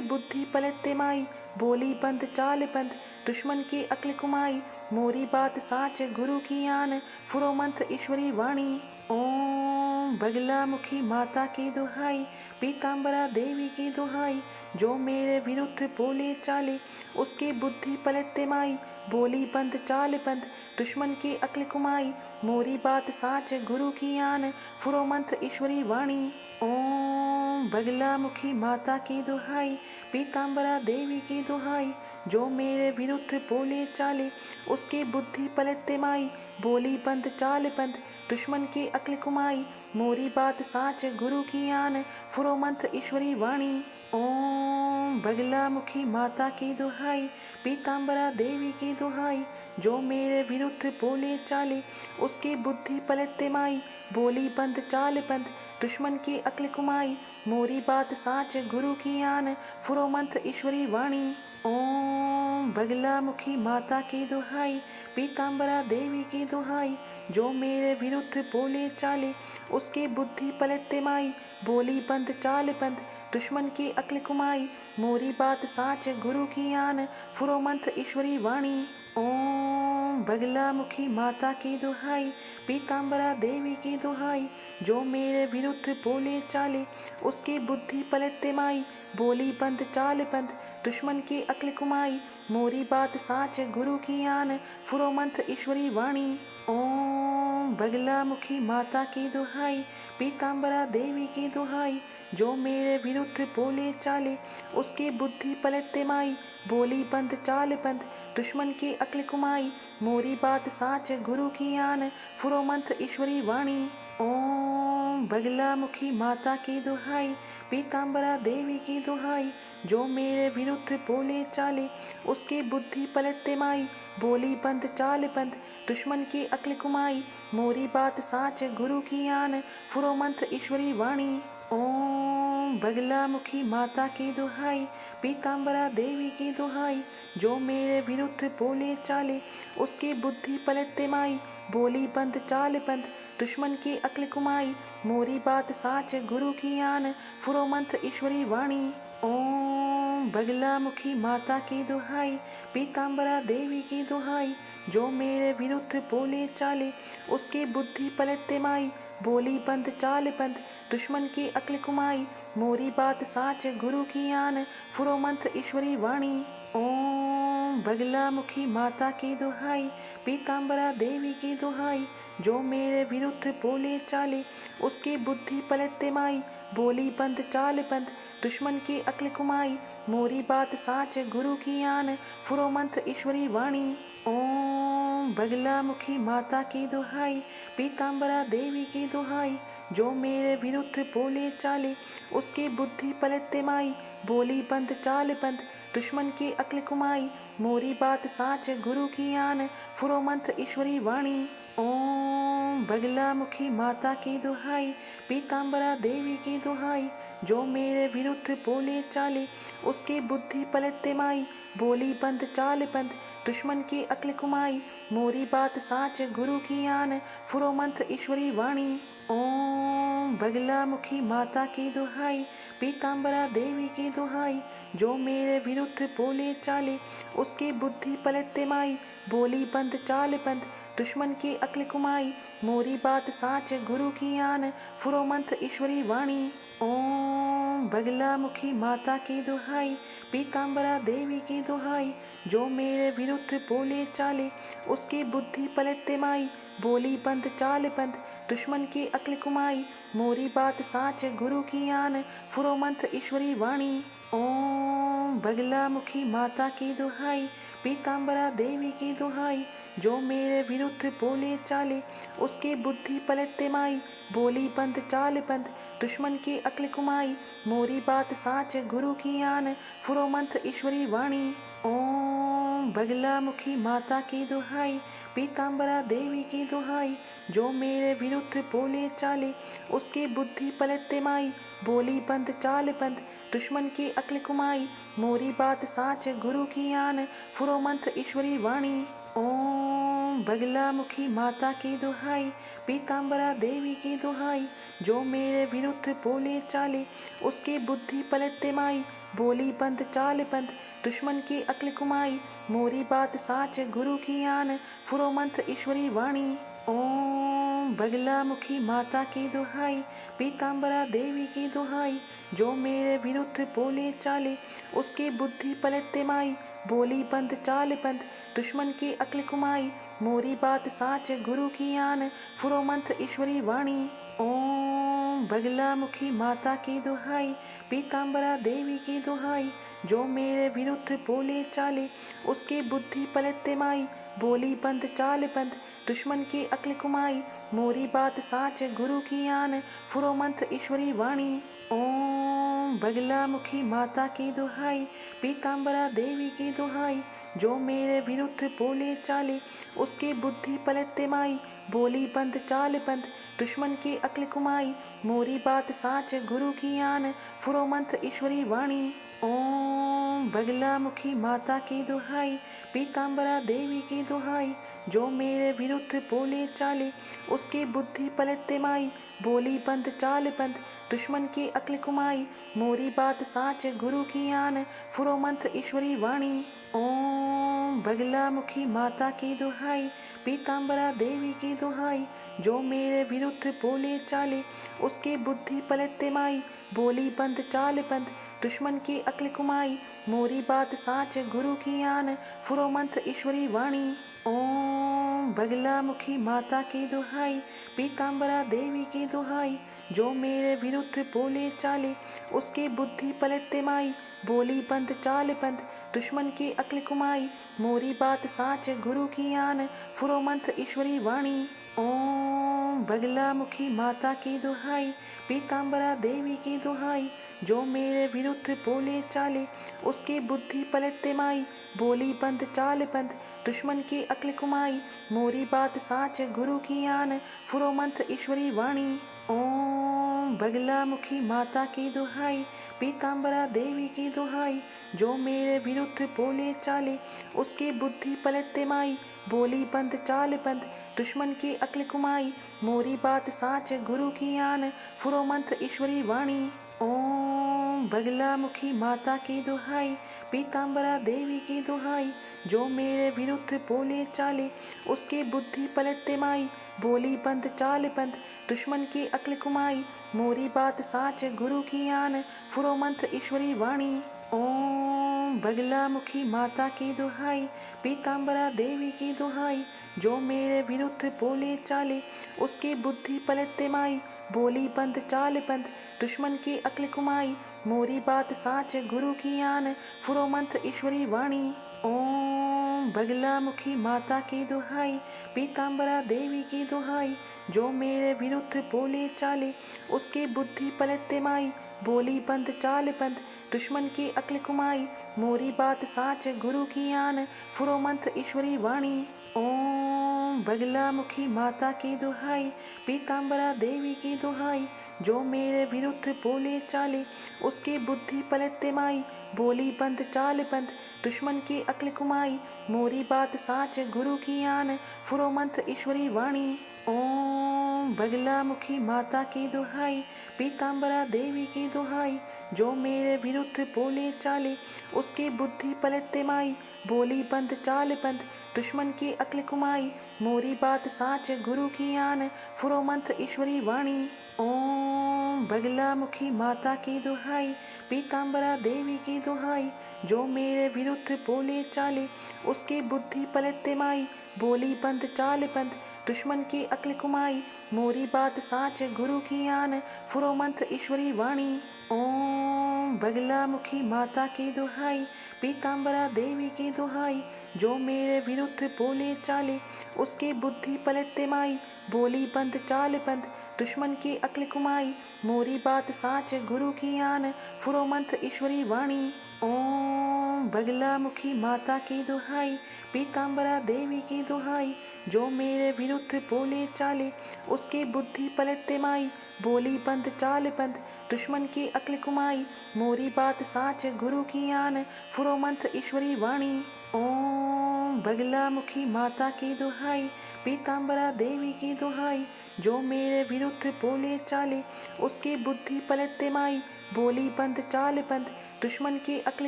S1: बुद्धि पलटते माई। बोली बंद चाल बंद दुश्मन की अक्ल कुमाई, मोरी बात साच गुरु की आन, फुरो मंत्र ईश्वरी वाणी। ओम बगला मुखी माता की दुहाई, पीताम्बरा देवी की दुहाई, जो मेरे विरुद्ध बोले चाले उसकी बुद्धि पलटते माई। बोली बंद चाल बंद दुश्मन की अक्ल कुमाई, मोरी बात साच गुरु की आन, फुरो मंत्र ईश्वरी वाणी। ओम बगला मुखी माता की दुहाई, पीताम्बरा देवी की दुहाई, जो मेरे विरुद्ध बोले चाले उसकी बुद्धि पलटते माई। बोली बंद चाल बंद दुश्मन की अक्ल कुमाई, मोरी बात साच गुरु की आन, फुरो मंत्र ईश्वरी वाणी। ओम बगला मुखी माता की दुहाई, पीताम्बरा देवी की दुहाई, जो मेरे विरुद्ध बोले चाले उसकी बुद्धि पलटते माई। बोली बंद चाल बंद दुश्मन की अक्ल कुमाई, मोरी बात साच गुरु की आन, फुरो मंत्र ईश्वरी वाणी। ओम बगला मुखी माता की दुहाई, पीताम्बरा देवी की दुहाई, जो मेरे विरुद्ध बोले चाले उसकी बुद्धि पलटते माई। बोली बंद चाल बंद दुश्मन की अक्ल कुमाई, मोरी बात साच गुरु की आन, फुरो मंत्र ईश्वरी वाणी। ओम बगला मुखी माता की दुहाई, पीताम्बरा देवी की दुहाई, जो मेरे विरुद्ध बोले चाले उसकी बुद्धि पलटते माई। बोली बंद चाल बंद दुश्मन की अक्ल कुमाई, मोरी बात साच गुरु की आन, फुरो मंत्र ईश्वरी वाणी। ओम बगला मुखी माता की दुहाई, पीताम्बरा देवी की दुहाई, जो मेरे विरुद्ध बोले चाले उसकी बुद्धि पलटते माई। बोली बंद चाल बंद दुश्मन की अक्ल कुमाई, मोरी बात साच गुरु की आन, फुरो मंत्र ईश्वरी वाणी। ओम बगला मुखी माता की दुहाई, पीताम्बरा देवी की दुहाई, जो मेरे विरुद्ध बोले चाले उसकी बुद्धि पलटते माई। बोली बंद चाल बंद दुश्मन की अक्ल कुमाई, मोरी बात साच गुरु की आन, फुरो मंत्र ईश्वरी वाणी। ओम बगला मुखी माता की दुहाई, पीताम्बरा देवी की दुहाई, जो मेरे विरुद्ध बोले चाले उसकी बुद्धि पलटते माई। बोली बंद चाल बंद दुश्मन की अक्ल कुमाई, मोरी बात साच गुरु की आन, फुरो मंत्र ईश्वरी वाणी। ओम बगला मुखी माता की दुहाई, पीताम्बरा देवी की दुहाई, जो मेरे विरुद्ध बोले चाले उसकी बुद्धि पलटते माई। बोली बंद चाल बंद दुश्मन की अक्ल कुमाई, मोरी बात साच गुरु की आन, फुरो मंत्र ईश्वरी वाणी। ओम बगला मुखी माता की दुहाई, पीताम्बरा देवी की दुहाई, जो मेरे विरुद्ध बोले चाले उसकी बुद्धि पलटते माई। बोली बंद चाल बंद दुश्मन की अक्ल कुमाई, मोरी बात साच गुरु की आन, फुरो मंत्र ईश्वरी वाणी। ओम बगला मुखी माता की दुहाई, पीताम्बरा देवी की दुहाई, जो मेरे विरुद्ध बोले चाले उसकी बुद्धि पलटते माई। बोली बंद चाल बंद दुश्मन की अक्ल कुमाई, मोरी बात साच गुरु की आन, फुरो मंत्र ईश्वरी वाणी। ओम बगला मुखी माता की दुहाई, पीताम्बरा देवी की दुहाई, जो मेरे विरुद्ध बोले चाले उसकी बुद्धि पलटते माई। बोली बंद चाल बंद दुश्मन की अक्ल कुमाई, मोरी बात साच गुरु की आन, फुरो मंत्र ईश्वरी वाणी। ओम बगला मुखी माता की दुहाई, पीताम्बरा देवी की दुहाई, जो मेरे विरुद्ध बोले चाले उसकी बुद्धि पलटते माई। बोली बंद चाल बंद दुश्मन की अक्ल कुमाई, मोरी बात साच गुरु की आन, फुरो मंत्र ईश्वरी वाणी। ओम बगला मुखी माता की दुहाई, पीताम्बरा देवी की दुहाई, जो मेरे विरुद्ध बोले चाले उसकी बुद्धि पलटते माई। बोली बंद चाल बंद दुश्मन की अक्ल कुमाई, मोरी बात साच गुरु की आन, फुरो मंत्र ईश्वरी वाणी। ओम बगला मुखी माता की दुहाई, पीताम्बरा देवी की दुहाई, जो मेरे विरुद्ध बोले चाले उसकी बुद्धि पलटते माई। बोली बंद चाल बंद दुश्मन की अक्ल कुमाई, मोरी बात साच गुरु की आन, फुरो मंत्र ईश्वरी वाणी। ओम बगला मुखी माता की दुहाई, पीताम्बरा देवी की दुहाई, जो मेरे विरुद्ध बोले चाले उसकी बुद्धि पलटते माई। बोली बंद चाल बंद दुश्मन की अक्ल कुमाई, मोरी बात साच गुरु की आन, फुरो मंत्र ईश्वरी वाणी। ओम बगला मुखी माता की दुहाई, पीताम्बरा देवी की दुहाई, जो मेरे विरुद्ध बोले चाले उसकी बुद्धि पलटते माई। बोली बंद चाल बंद दुश्मन की अक्ल कुमाई, मोरी बात साच गुरु की आन, फुरो मंत्र ईश्वरी वाणी। ओम बगला मुखी माता की दुहाई, पीताम्बरा देवी की दुहाई, जो मेरे विरुद्ध बोले चाले उसकी बुद्धि पलटते माई। बोली बंद चाल बंद दुश्मन की अक्ल कुमाई, मोरी बात साच गुरु की आन, फुरो मंत्र ईश्वरी वाणी। ओम बगला मुखी माता की दुहाई, पीताम्बरा देवी की दुहाई, जो मेरे विरुद्ध बोले चाले उसकी बुद्धि पलटते माई। बोली बंद चाल बंद दुश्मन की अक्ल कुमाई, मोरी बात साच गुरु की आन, फुरो मंत्र ईश्वरी वाणी। ओम बगला मुखी माता की दुहाई, पीताम्बरा देवी की दुहाई, जो मेरे विरुद्ध बोले चाले उसकी बुद्धि पलटते माई। बोली बंद चाल बंद दुश्मन की अक्ल कुमाई, मोरी बात साच गुरु की आन, फुरो मंत्र ईश्वरी वाणी। ओम बगला मुखी माता की दुहाई, पीताम्बरा देवी की दुहाई, जो मेरे विरुद्ध बोले चाले उसकी बुद्धि पलटते माई। बोली बंद चाल बंद दुश्मन की अक्ल कुमाई, मोरी बात साच गुरु की आन, फुरो मंत्र ईश्वरी वाणी। ओम बगला मुखी माता की दुहाई, पीताम्बरा देवी की दुहाई, जो मेरे विरुद्ध बोले चाले उसकी बुद्धि पलटते माई। बोली बंद चाल बंद दुश्मन की अक्ल कुमाई, मोरी बात साच गुरु की आन, फुरो मंत्र ईश्वरी वाणी। ओम बगला मुखी माता की दुहाई, पीताम्बरा देवी की दुहाई, जो मेरे विरुद्ध बोले चाले उसकी बुद्धि पलटते माई। बोली बंद चाल बंद दुश्मन की अक्ल कुमाई, मोरी बात साच गुरु की आन, फुरो मंत्र ईश्वरी वाणी। ओम बगला मुखी माता की दुहाई, पीताम्बरा देवी की दुहाई, जो मेरे विरुद्ध बोले चाले उसकी बुद्धि पलटते माई। बोली बंद चाल बंद दुश्मन की अक्ल कुमाई, मोरी बात साच गुरु की आन, फुरो मंत्र ईश्वरी वाणी। ओम बगला मुखी माता की दुहाई, पीताम्बरा देवी की दुहाई, जो मेरे विरुद्ध बोले चाले उसकी बुद्धि पलटते माई। बोली बंद चाल बंद दुश्मन की अक्ल कुमाई, मोरी बात साच गुरु की आन, फुरो मंत्र ईश्वरी वाणी। ओम बगला मुखी माता की दुहाई, पीताम्बरा देवी की दुहाई, जो मेरे विरुद्ध बोले चाले उसकी बुद्धि पलटते माई। बोली बंद चाल बंद दुश्मन की अक्ल कुमाई, मोरी बात साच गुरु की आन, फुरो मंत्र ईश्वरी वाणी। ओम बगला मुखी माता की दुहाई, पीताम्बरा देवी की दुहाई, जो मेरे विरुद्ध बोले चाले उसकी बुद्धि पलटते माई। बोली बंद चाल बंद दुश्मन की अक्ल कुमाई, मोरी बात साच गुरु की आन, फुरो मंत्र ईश्वरी वाणी। ओम बगला मुखी माता की दुहाई, पीताम्बरा देवी की दुहाई, जो मेरे विरुद्ध बोले चाले उसकी बुद्धि पलटते माई। बोली बंद चाल बंद दुश्मन की अक्ल कुमाई, मोरी बात साच गुरु की आन, फुरो मंत्र ईश्वरी वाणी। ओम बगला मुखी माता की दुहाई, पीताम्बरा देवी की दुहाई, जो मेरे विरुद्ध बोले चाले उसकी बुद्धि पलटते माई। बोली बंद चाल बंद दुश्मन की अक्ल कुमाई, मोरी बात साच गुरु की आन, फुरो मंत्र ईश्वरी वाणी। ओम बगला मुखी माता की दुहाई, पीताम्बरा देवी की दुहाई, जो मेरे विरुद्ध बोले चाले उसकी बुद्धि पलटते माई। बोली बंद चाल बंद दुश्मन की अक्ल कुमाई, मोरी बात साच गुरु की आन, फुरो मंत्र ईश्वरी वाणी। ओम बगला मुखी माता की दुहाई, पीताम्बरा देवी की दुहाई, जो मेरे विरुद्ध बोले चाले उसकी बुद्धि पलटते माई। बोली बंद चाल बंद दुश्मन की अक्ल कुमाई, मोरी बात साच गुरु की आन, फुरो मंत्र ईश्वरी वाणी। ओम बगला मुखी माता की दुहाई, पीताम्बरा देवी की दुहाई, जो मेरे विरुद्ध बोले चाले उसकी बुद्धि पलटते माई। बोली बंद चाल बंद दुश्मन की अक्ल कुमाई, मोरी बात साच गुरु की आन, फुरो मंत्र ईश्वरी वाणी। ओम बगला मुखी माता की दुहाई, पीताम्बरा देवी की दुहाई, जो मेरे विरुद्ध बोले चाले उसकी बुद्धि पलटते माई। बोली बंद चाल बंद दुश्मन की अक्ल कुमाई, मोरी बात साच गुरु की आन, फुरो मंत्र ईश्वरी वाणी। ओम बगला मुखी माता की दुहाई, पीताम्बरा देवी की दुहाई, जो मेरे विरुद्ध बोले चाले उसकी बुद्धि पलटते माई। बोली बंद चाल बंद दुश्मन की अक्ल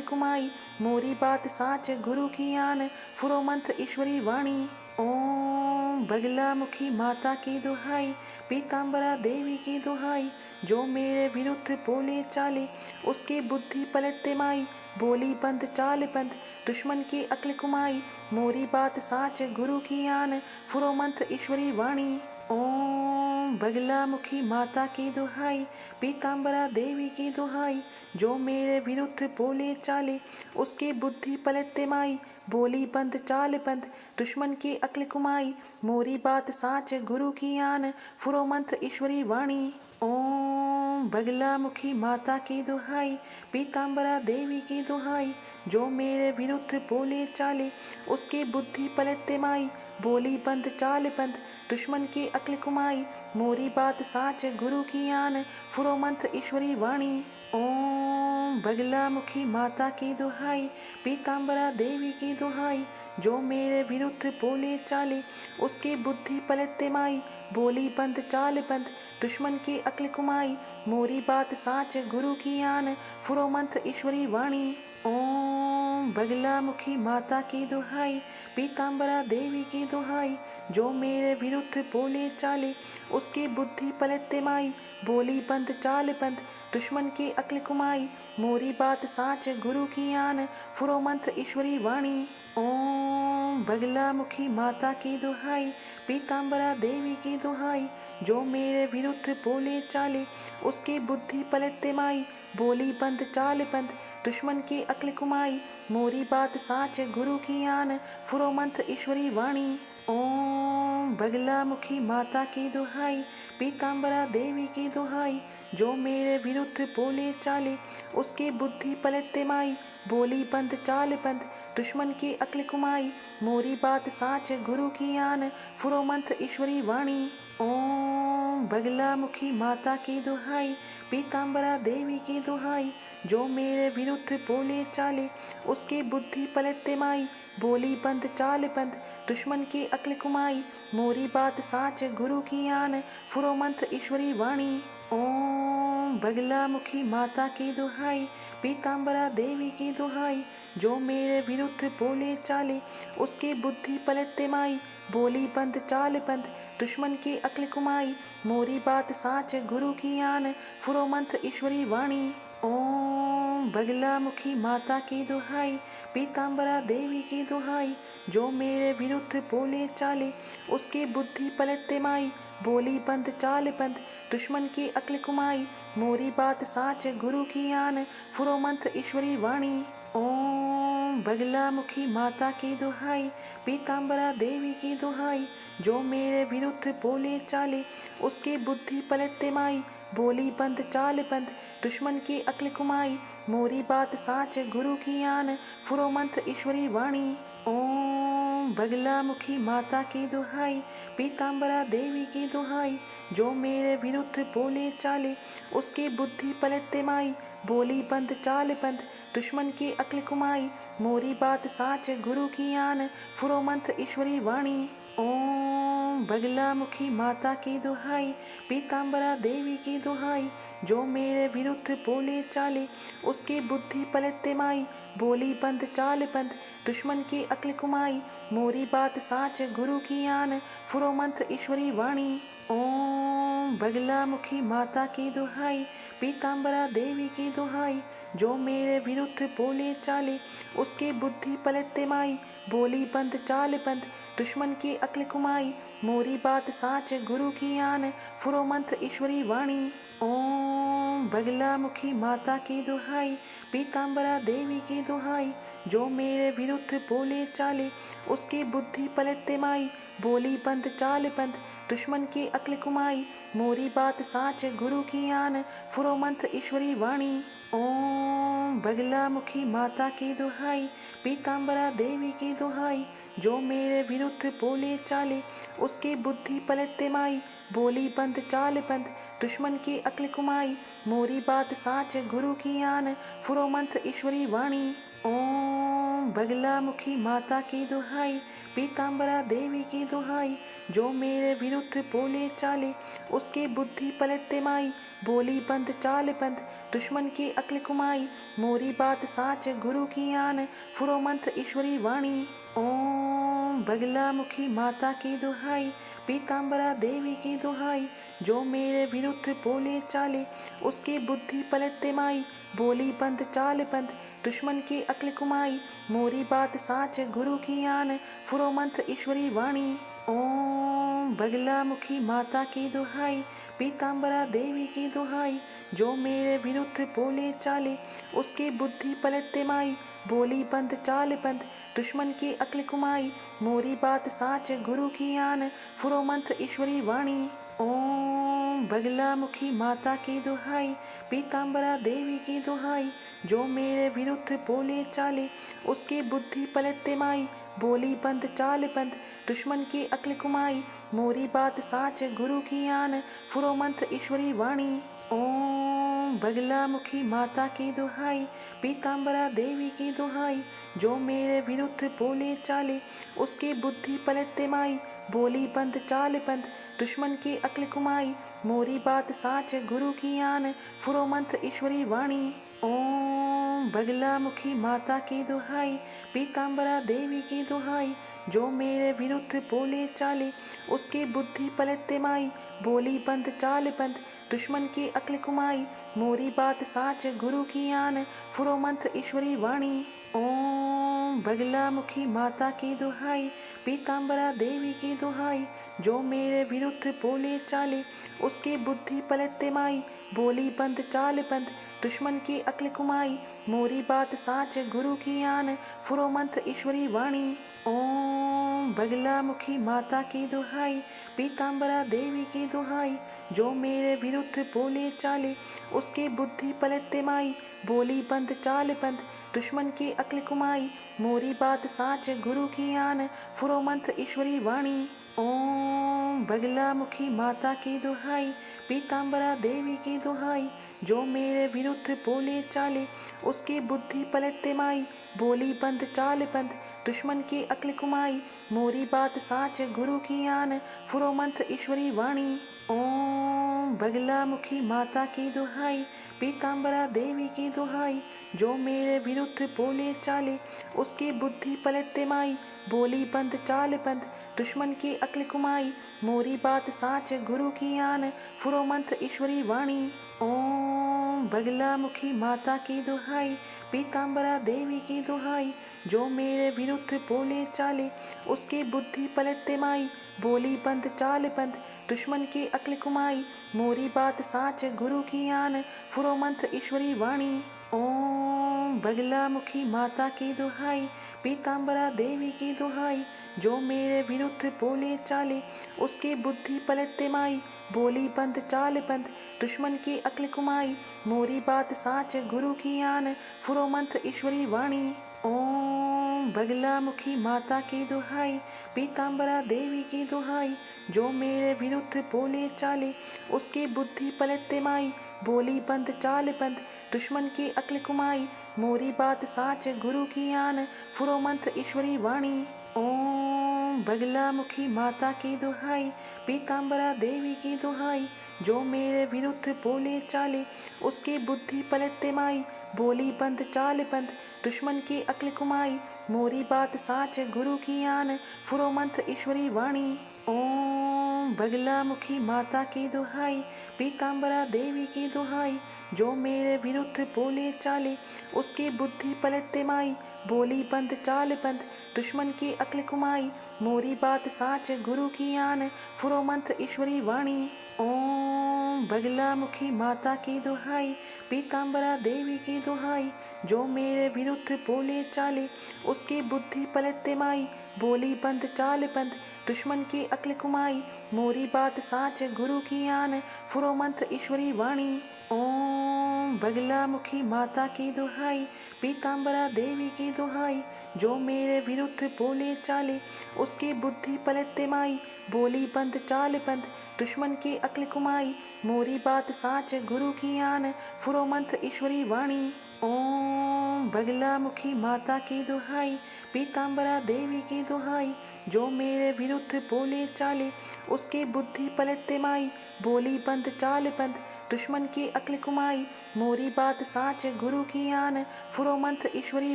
S1: कुमाई, मोरी बात साच गुरु की आन, फुरो मंत्र ईश्वरी वाणी। ओम बगला मुखी माता की दुहाई, पीताम्बरा देवी की दुहाई, जो मेरे विरुद्ध बोले चाले उसकी बुद्धि पलटते माई। बोली बंद चाल बंद दुश्मन की अक्ल कुमाई, मोरी बात साच गुरु की आन, फुरो मंत्र ईश्वरी वाणी। ओम बगला मुखी माता की दुहाई, पीताम्बरा देवी की दुहाई, जो मेरे विरुद्ध बोले चाले उसकी बुद्धि पलटते माई। बोली बंद चाल बंद दुश्मन की अक्ल कुमाई, मोरी बात साच गुरु की आन, फुरो मंत्र ईश्वरी वाणी। ओम बगला मुखी माता की दुहाई, पीताम्बरा देवी की दुहाई, जो मेरे विरुद्ध बोले चाले उसकी बुद्धि पलटते माई। बोली बंद चाल बंद दुश्मन की अक्ल कुमाई, मोरी बात साच गुरु की आन, फुरो मंत्र ईश्वरी वाणी। ओम बगला मुखी माता की दुहाई, पीताम्बरा देवी की दुहाई, जो मेरे विरुद्ध बोले चाले उसकी बुद्धि पलटते माई। बोली बंद चाल बंद दुश्मन की अक्ल कुमाई, मोरी बात साच गुरु की आन, फुरो मंत्र ईश्वरी वाणी। ओम बगला मुखी माता की दुहाई, पीताम्बरा देवी की दुहाई, जो मेरे विरुद्ध बोले चाले उसकी बुद्धि पलटते माई। बोली बंद चाल बंद दुश्मन की अक्ल कुमाई, मोरी बात साच गुरु की आन, फुरो मंत्र ईश्वरी वाणी। ओम बगला मुखी माता की दुहाई, पीताम्बरा देवी की दुहाई, जो मेरे विरुद्ध बोले चाले उसकी बुद्धि पलटते माई। बोली बंद चाल बंद दुश्मन की अक्ल कुमाई, मोरी बात साच गुरु की आन, फुरो मंत्र ईश्वरी वाणी। ओम बगला मुखी माता की दुहाई, पीताम्बरा देवी की दुहाई, जो मेरे विरुद्ध बोले चाले उसकी बुद्धि पलटते माई। बोली बंद चाल बंद दुश्मन की अक्ल कुमाई, मोरी बात साच गुरु की आन, फुरो मंत्र ईश्वरी वाणी। ओम बगला मुखी माता की दुहाई, पीताम्बरा देवी की दुहाई, जो मेरे विरुद्ध बोले चाले उसकी बुद्धि पलटते माई। बोली बंद चाल बंद दुश्मन की अक्ल कुमाई, मोरी बात साच गुरु की आन, फुरो मंत्र ईश्वरी वाणी। ओम बगला मुखी माता की दुहाई, पीताम्बरा देवी की दुहाई, जो मेरे विरुद्ध बोले चाले उसकी बुद्धि पलटते माई। बोली बंद चाल बंद दुश्मन की अक्ल कुमाई, मोरी बात साच गुरु की आन, फुरो मंत्र ईश्वरी वाणी। ओम बगला मुखी माता की दुहाई, पीताम्बरा देवी की दुहाई, जो मेरे विरुद्ध बोले चाले उसकी बुद्धि पलटते माई। बोली बंद चाल बंद दुश्मन की अक्ल कुमाई, मोरी बात साच गुरु की आन, फुरो मंत्र ईश्वरी वाणी। ओम बगला मुखी माता की दुहाई, पीताम्बरा देवी की दुहाई, जो मेरे विरुद्ध बोले चाले उसकी बुद्धि पलटते माई। बोली बंद चाल बंद दुश्मन की अक्ल कुमाई, मोरी बात साच गुरु की आन, फुरो मंत्र ईश्वरी वाणी। ओम बगला मुखी माता की दुहाई, पीताम्बरा देवी की दुहाई, जो मेरे विरुद्ध बोले चाले उसकी बुद्धि पलटते माई। बोली बंद चाल बंद दुश्मन की अक्ल कुमाई, मोरी बात साच गुरु की आन, फुरो मंत्र ईश्वरी वाणी। ओम बगला मुखी माता की दुहाई, पीताम्बरा देवी की दुहाई, जो मेरे विरुद्ध बोले चाले उसकी बुद्धि पलटते माई। बोली बंद चाल बंद दुश्मन की अक्ल कुमाई, मोरी बात साच गुरु की आन, फुरो मंत्र ईश्वरी वाणी। ओम बगला मुखी माता की दुहाई, पीताम्बरा देवी की दुहाई, जो मेरे विरुद्ध बोले चाले उसकी बुद्धि पलटते माई। बोली बंद चाल बंद दुश्मन की अक्ल कुमाई, मोरी बात साच गुरु की आन, फुरो मंत्र ईश्वरी वाणी। ओम बगला मुखी माता की दुहाई, पीताम्बरा देवी की दुहाई, जो मेरे विरुद्ध बोले चाले उसकी बुद्धि पलटते माई। बोली बंद चाल बंद दुश्मन की अक्ल कुमाई, मोरी बात साच गुरु की आन, फुरो मंत्र ईश्वरी वाणी। ओम बगला मुखी माता की दुहाई, पीताम्बरा देवी की दुहाई, जो मेरे विरुद्ध बोले चाले उसकी बुद्धि पलटते माई। बोली बंद चाल बंद दुश्मन की अक्ल कुमाई, मोरी बात साच गुरु की आन, फुरो मंत्र ईश्वरी वाणी। ओम बगला मुखी माता की दुहाई, पीताम्बरा देवी की दुहाई, जो मेरे विरुद्ध बोले चाले उसकी बुद्धि पलटते माई। बोली बंद चाल बंद दुश्मन की अक्ल कुमाई, मोरी बात साच गुरु की आन, फुरो मंत्र ईश्वरी वाणी। ओम बगला मुखी माता की दुहाई, पीताम्बरा देवी की दुहाई, जो मेरे विरुद्ध बोले चाले उसकी बुद्धि पलटते माई। बोली बंद चाल बंद दुश्मन की अक्ल कुमाई, मोरी बात साच गुरु की आन, फुरो मंत्र ईश्वरी वाणी। ओम बगला मुखी माता की दुहाई, पीताम्बरा देवी की दुहाई, जो मेरे विरुद्ध बोले चाले उसकी बुद्धि पलटते माई। बोली बंद चाल बंद दुश्मन की अक्ल कुमाई, मोरी बात साच गुरु की आन, फुरो मंत्र ईश्वरी वाणी। ओम बगला मुखी माता की दुहाई, पीताम्बरा देवी की दुहाई, जो मेरे विरुद्ध बोले चाले उसकी बुद्धि पलटते माई। बोली बंद चाल बंद दुश्मन की अक्ल कुमाई, मोरी बात साच गुरु की आन, फुरो मंत्र ईश्वरी वाणी। ओम बगला मुखी माता की दुहाई, पीताम्बरा देवी की दुहाई, जो मेरे विरुद्ध बोले चाले उसकी बुद्धि पलटते माई। बोली बंद चाल बंद दुश्मन की अक्ल कुमाई, मोरी बात साच गुरु की आन, फुरो मंत्र ईश्वरी वाणी। ओम बगला मुखी माता की दुहाई, पीताम्बरा देवी की दुहाई, जो मेरे विरुद्ध बोले चाले उसकी बुद्धि पलटते माई। बोली बंद चाल बंद दुश्मन की अक्ल कुमाई, मोरी बात साच गुरु की आन, फुरो मंत्र ईश्वरी वाणी। ओम बगला मुखी माता की दुहाई, पीताम्बरा देवी की दुहाई, जो मेरे विरुद्ध बोले चाले उसकी बुद्धि पलटते माई। बोली बंद चाल बंद दुश्मन की अक्ल कुमाई, मोरी बात साच गुरु की आन, फुरो मंत्र ईश्वरी वाणी। ओम बगला मुखी माता की दुहाई, पीताम्बरा देवी की दुहाई, जो मेरे विरुद्ध बोले चाले उसकी बुद्धि पलटते माई। बोली बंद चाल बंद दुश्मन की अक्ल कुमाई, मोरी बात साच गुरु की आन, फुरो मंत्र ईश्वरी वाणी। ओम बगला मुखी माता की दुहाई, पीताम्बरा देवी की दुहाई, जो मेरे विरुद्ध बोले चाले उसकी बुद्धि पलटते माई। बोली बंद चाल बंद दुश्मन की अक्ल कुमाई, मोरी बात साच गुरु की आन, फुरो मंत्र ईश्वरी वाणी। ओम बगला मुखी माता की दुहाई, पीताम्बरा देवी की दुहाई, जो मेरे विरुद्ध बोले चाले उसकी बुद्धि पलटते माई। बोली बंद चाल बंद दुश्मन की अक्ल कुमाई, मोरी बात साच गुरु की आन, फुरो मंत्र ईश्वरी वाणी। ओम बगला मुखी माता की दुहाई, पीताम्बरा देवी की दुहाई, जो मेरे विरुद्ध बोले चाले उसकी बुद्धि पलटते माई। बोली बंद चाल बंद दुश्मन की अक्ल कुमाई, मोरी बात साच गुरु की आन, फुरो मंत्र ईश्वरी वाणी। ओम बगला मुखी माता की दुहाई, पीताम्बरा देवी की दुहाई, जो मेरे विरुद्ध बोले चाले उसकी बुद्धि पलटते माई। बोली बंद चाल बंद दुश्मन की अक्ल कुमाई, मोरी बात साच गुरु की आन, फुरो मंत्र ईश्वरी वाणी। ओम बगला मुखी माता की दुहाई, पीताम्बरा देवी की दुहाई, जो मेरे विरुद्ध बोले चाले उसकी बुद्धि पलटते माई। बोली बंद चाल बंद दुश्मन की अक्ल कुमाई, मोरी बात साच गुरु की आन, फुरो मंत्र ईश्वरी वाणी। ओम बगला मुखी माता की दुहाई, पीताम्बरा देवी की दुहाई, जो मेरे विरुद्ध बोले चाले उसकी बुद्धि पलटते माई। बोली बंद चाल बंद दुश्मन की अक्ल कुमाई, मोरी बात साच गुरु की आन, फुरो मंत्र ईश्वरी वाणी। ओम बगला मुखी माता की दुहाई, पीताम्बरा देवी की दुहाई, जो मेरे विरुद्ध बोले चाले उसकी बुद्धि पलटते माई। बोली बंद चाल बंद दुश्मन की अक्ल कुमाई, मोरी बात साच गुरु की आन, फुरो मंत्र ईश्वरी वाणी। ओम बगला मुखी माता की दुहाई, पीताम्बरा देवी की दुहाई, जो मेरे विरुद्ध बोले चाले उसकी बुद्धि पलटते माई। बोली बंद चाल बंद दुश्मन की अक्ल कुमाई, मोरी बात साच गुरु की आन, फुरो मंत्र ईश्वरी वाणी। ओम बगला मुखी माता की दुहाई, पीताम्बरा देवी की दुहाई, जो मेरे विरुद्ध बोले चाले उसकी बुद्धि पलटते माई। बोली बंद चाल बंद दुश्मन की अक्ल कुमाई, मोरी बात साच गुरु की आन, फुरो मंत्र ईश्वरी वाणी। ओम बगला मुखी माता की दुहाई, पीताम्बरा देवी की दुहाई, जो मेरे विरुद्ध बोले चाले उसकी बुद्धि पलटते माई। बोली बंद चाल बंद दुश्मन की अक्ल कुमाई, मोरी बात साच गुरु की आन, फुरो मंत्र ईश्वरी